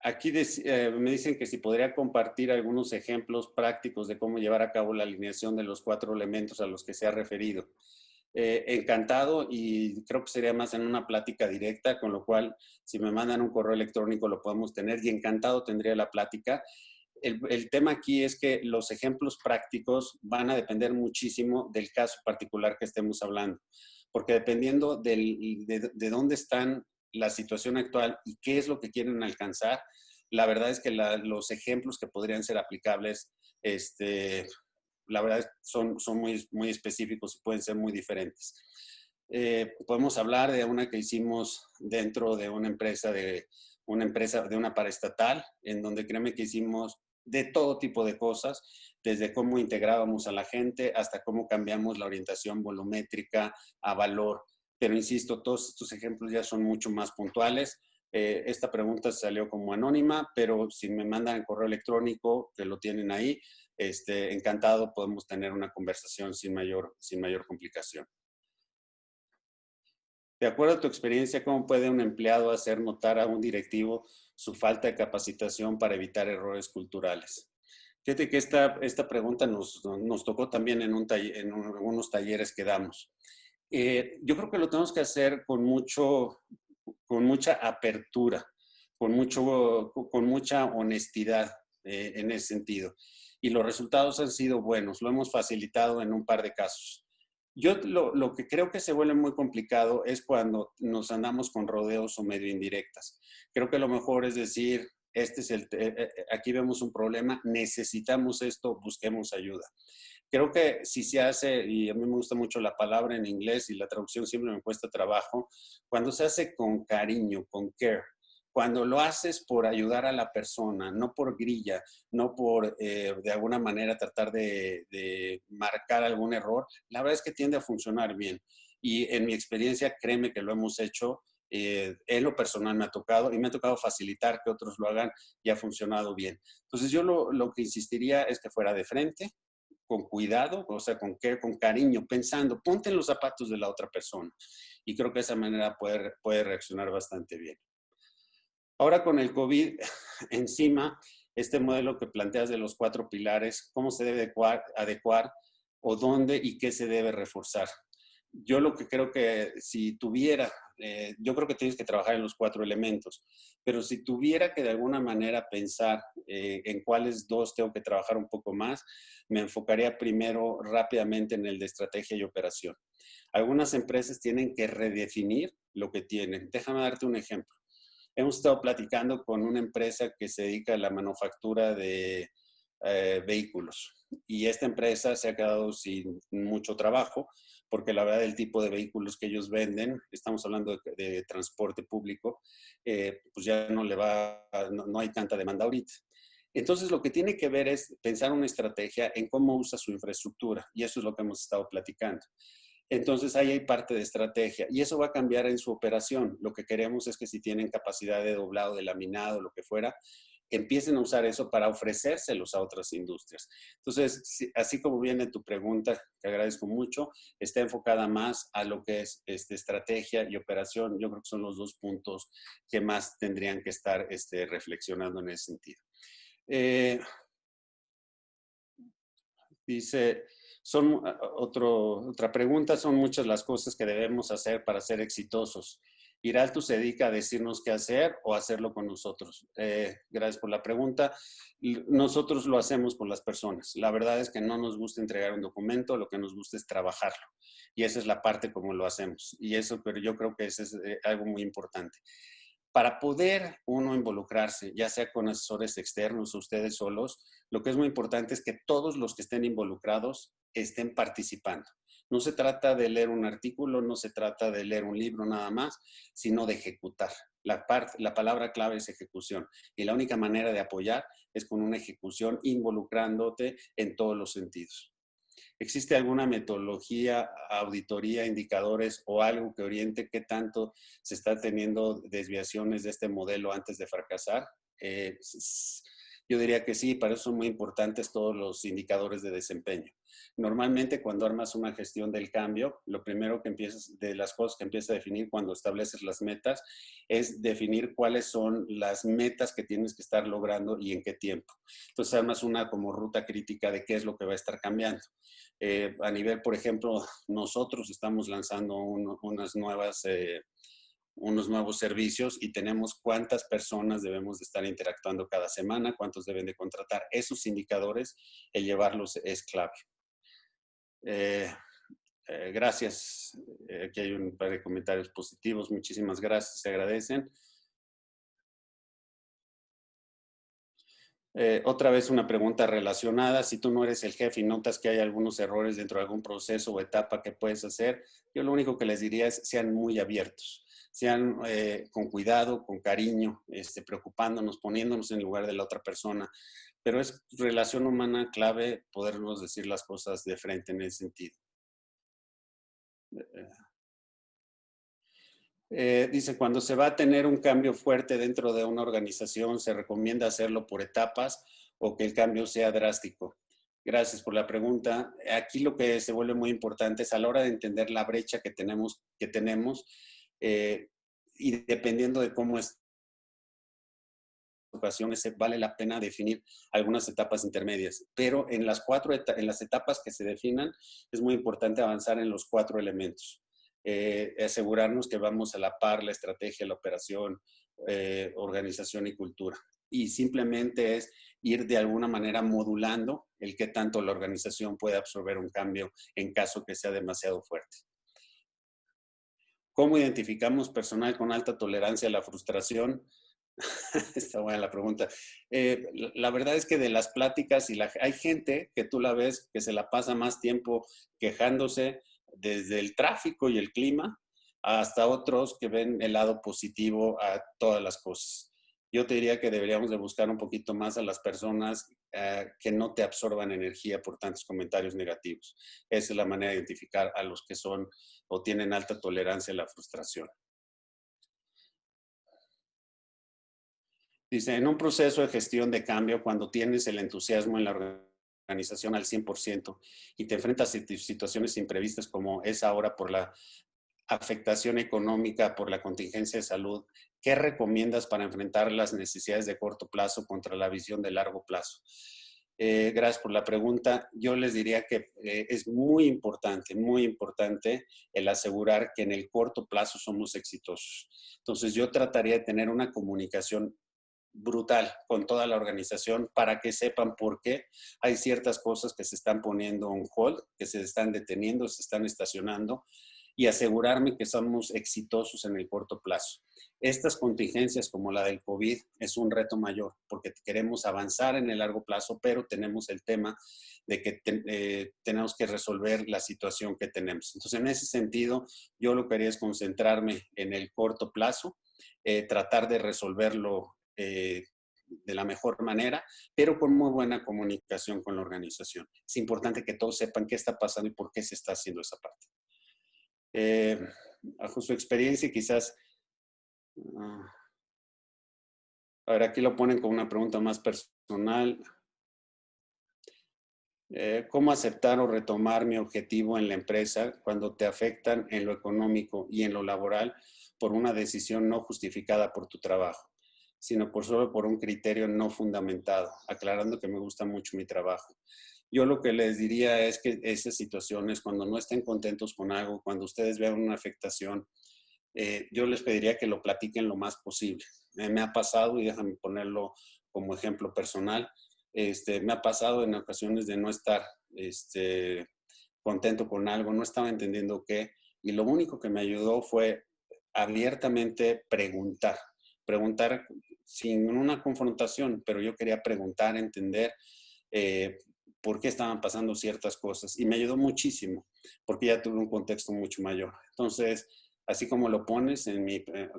Aquí me dicen que si podría compartir algunos ejemplos prácticos de cómo llevar a cabo la alineación de los cuatro elementos a los que se ha referido. Encantado y creo que sería más en una plática directa, con lo cual si me mandan un correo electrónico lo podemos tener y encantado tendría la plática. El tema aquí es que los ejemplos prácticos van a depender muchísimo del caso particular que estemos hablando, porque dependiendo de dónde están la situación actual y qué es lo que quieren alcanzar, la verdad es que los ejemplos que podrían ser aplicables, la verdad son muy específicos y pueden ser muy diferentes. Podemos hablar de una que hicimos dentro de una empresa de una paraestatal, en donde créeme que hicimos de todo tipo de cosas, desde cómo integrábamos a la gente hasta cómo cambiamos la orientación volumétrica a valor. Pero insisto, todos estos ejemplos ya son mucho más puntuales. Esta pregunta salió como anónima, pero si me mandan el correo electrónico, que lo tienen ahí, encantado podemos tener una conversación sin mayor complicación. De acuerdo a tu experiencia, ¿cómo puede un empleado hacer notar a un directivo su falta de capacitación para evitar errores culturales? Fíjate que esta pregunta nos tocó también en, en unos talleres que damos. Yo creo que lo tenemos que hacer con mucha apertura, con mucha honestidad en ese sentido. Y los resultados han sido buenos, lo hemos facilitado en un par de casos. Yo lo que creo que se vuelve muy complicado es cuando nos andamos con rodeos o medio indirectas. Creo que lo mejor es decir, aquí vemos un problema, necesitamos esto, busquemos ayuda. Creo que si se hace, y a mí me gusta mucho la palabra en inglés y la traducción siempre me cuesta trabajo, cuando se hace con cariño, con care, cuando lo haces por ayudar a la persona, no por grilla, no por de alguna manera tratar de marcar algún error, la verdad es que tiende a funcionar bien. Y en mi experiencia, créeme que lo hemos hecho. En lo personal me ha tocado y me ha tocado facilitar que otros lo hagan y ha funcionado bien. Entonces yo lo que insistiría es que fuera de frente, con cuidado, o sea, con cariño, pensando, ponte en los zapatos de la otra persona. Y creo que de esa manera puede reaccionar bastante bien. Ahora con el COVID encima, este modelo que planteas de los 4 pilares, ¿cómo se debe adecuar o dónde y qué se debe reforzar? Yo lo que creo que si tuviera, yo creo que tienes que trabajar en los 4 elementos, pero si tuviera que de alguna manera pensar en cuáles 2 tengo que trabajar un poco más, me enfocaría primero rápidamente en el de estrategia y operación. Algunas empresas tienen que redefinir lo que tienen. Déjame darte un ejemplo. Hemos estado platicando con una empresa que se dedica a la manufactura de vehículos y esta empresa se ha quedado sin mucho trabajo porque la verdad el tipo de vehículos que ellos venden, estamos hablando de transporte público, pues ya no hay tanta demanda ahorita. Entonces lo que tiene que ver es pensar una estrategia en cómo usa su infraestructura y eso es lo que hemos estado platicando. Entonces ahí hay parte de estrategia y eso va a cambiar en su operación. Lo que queremos es que si tienen capacidad de doblado, de laminado, lo que fuera, empiecen a usar eso para ofrecérselos a otras industrias. Entonces, así como viene tu pregunta, te agradezco mucho, está enfocada más a lo que es estrategia y operación. Yo creo que son los 2 puntos que más tendrían que estar reflexionando en ese sentido. Dice, otra pregunta, son muchas las cosas que debemos hacer para ser exitosos. ¿Iraltu se dedica a decirnos qué hacer o hacerlo con nosotros? Gracias por la pregunta. Nosotros lo hacemos con las personas. La verdad es que no nos gusta entregar un documento, lo que nos gusta es trabajarlo. Y esa es la parte como lo hacemos. Y eso, pero yo creo que eso es algo muy importante. Para poder uno involucrarse, ya sea con asesores externos o ustedes solos, lo que es muy importante es que todos los que estén involucrados estén participando. No se trata de leer un artículo, no se trata de leer un libro nada más, sino de ejecutar. La palabra clave es ejecución. Y la única manera de apoyar es con una ejecución involucrándote en todos los sentidos. ¿Existe alguna metodología, auditoría, indicadores o algo que oriente qué tanto se está teniendo desviaciones de este modelo antes de fracasar? Yo diría que sí, para eso son muy importantes todos los indicadores de desempeño. Normalmente cuando armas una gestión del cambio, lo primero que empiezas, de las cosas que empiezas a definir cuando estableces las metas, es definir cuáles son las metas que tienes que estar logrando y en qué tiempo. Entonces armas una como ruta crítica de qué es lo que va a estar cambiando. A nivel, por ejemplo, nosotros estamos lanzando unos nuevos servicios y tenemos cuántas personas debemos de estar interactuando cada semana, cuántos deben de contratar. Esos indicadores, el llevarlos es clave. Gracias. Aquí hay un par de comentarios positivos. Muchísimas gracias, se agradecen. Otra vez una pregunta relacionada. Si tú no eres el jefe y notas que hay algunos errores dentro de algún proceso o etapa que puedes hacer, yo lo único que les diría es sean muy abiertos, sean con cuidado, con cariño, preocupándonos, poniéndonos en el lugar de la otra persona. Pero es relación humana clave podernos decir las cosas de frente en ese sentido. Dice, cuando se va a tener un cambio fuerte dentro de una organización, ¿se recomienda hacerlo por etapas o que el cambio sea drástico? Gracias por la pregunta. Aquí lo que se vuelve muy importante es a la hora de entender la brecha que tenemos, y dependiendo de cómo es ocasiones vale la pena definir algunas etapas intermedias, pero en en las etapas que se definan es muy importante avanzar en los 4 elementos. Asegurarnos que vamos a la par la estrategia, la operación, organización y cultura. Y simplemente es ir de alguna manera modulando el que tanto la organización puede absorber un cambio en caso que sea demasiado fuerte. ¿Cómo identificamos personal con alta tolerancia a la frustración? Está buena la pregunta. La verdad es que de las pláticas, hay gente que tú la ves que se la pasa más tiempo quejándose desde el tráfico y el clima hasta otros que ven el lado positivo a todas las cosas. Yo te diría que deberíamos de buscar un poquito más a las personas que no te absorban energía por tantos comentarios negativos. Esa es la manera de identificar a los que son o tienen alta tolerancia a la frustración. Dice, en un proceso de gestión de cambio, cuando tienes el entusiasmo en la organización al 100% y te enfrentas a situaciones imprevistas como es ahora por la afectación económica, por la contingencia de salud, ¿qué recomiendas para enfrentar las necesidades de corto plazo contra la visión de largo plazo? Gracias por la pregunta. Yo les diría que es muy importante el asegurar que en el corto plazo somos exitosos. Entonces yo trataría de tener una comunicación brutal con toda la organización para que sepan por qué hay ciertas cosas que se están poniendo en hold, que se están deteniendo, se están estacionando y asegurarme que somos exitosos en el corto plazo. Estas contingencias como la del COVID es un reto mayor porque queremos avanzar en el largo plazo, pero tenemos el tema de que tenemos que resolver la situación que tenemos. Entonces, en ese sentido, yo lo que haría es concentrarme en el corto plazo, tratar de resolverlo de la mejor manera, pero con muy buena comunicación con la organización. Es importante que todos sepan qué está pasando y por qué se está haciendo esa parte. Bajo su experiencia, quizás, a ver, aquí lo ponen con una pregunta más personal. ¿Cómo aceptar o retomar mi objetivo en la empresa cuando te afectan en lo económico y en lo laboral por una decisión no justificada por tu trabajo, sino solo por un criterio no fundamentado, aclarando que me gusta mucho mi trabajo? Yo lo que les diría es que esas situaciones, cuando no estén contentos con algo, cuando ustedes vean una afectación, yo les pediría que lo platiquen lo más posible. Me ha pasado, y déjame ponerlo como ejemplo personal, me ha pasado en ocasiones de no estar contento con algo, no estaba entendiendo qué, y lo único que me ayudó fue abiertamente preguntar sin una confrontación, pero yo quería preguntar, entender por qué estaban pasando ciertas cosas, y me ayudó muchísimo, porque ya tuve un contexto mucho mayor. Entonces, así como lo pones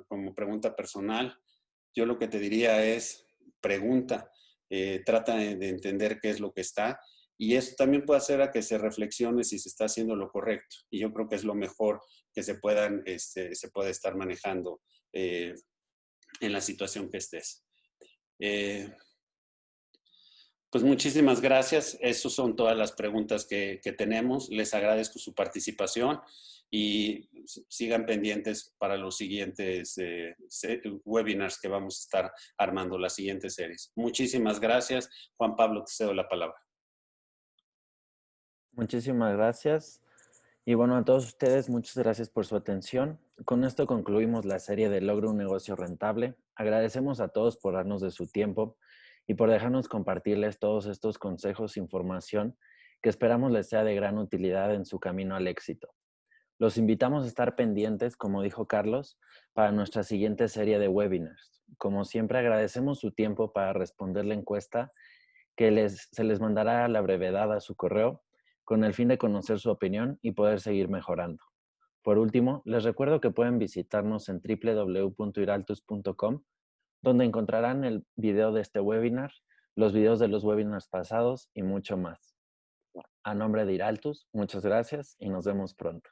como pregunta personal, yo lo que te diría es pregunta, trata de entender qué es lo que está, y eso también puede hacer a que se reflexione si se está haciendo lo correcto. Y yo creo que es lo mejor que se puede estar manejando en la situación que estés. Pues muchísimas gracias. Esas son todas las preguntas que tenemos. Les agradezco su participación y sigan pendientes para los siguientes webinars que vamos a estar armando, las siguientes series. Muchísimas gracias. Juan Pablo, te cedo la palabra. Muchísimas gracias. Y bueno, a todos ustedes, muchas gracias por su atención. Con esto concluimos la serie de Logra un negocio rentable. Agradecemos a todos por darnos de su tiempo y por dejarnos compartirles todos estos consejos e información que esperamos les sea de gran utilidad en su camino al éxito. Los invitamos a estar pendientes, como dijo Carlos, para nuestra siguiente serie de webinars. Como siempre, agradecemos su tiempo para responder la encuesta que se les mandará a la brevedad a su correo con el fin de conocer su opinión y poder seguir mejorando. Por último, les recuerdo que pueden visitarnos en www.iraltus.com, donde encontrarán el video de este webinar, los videos de los webinars pasados y mucho más. A nombre de Iraltus, muchas gracias y nos vemos pronto.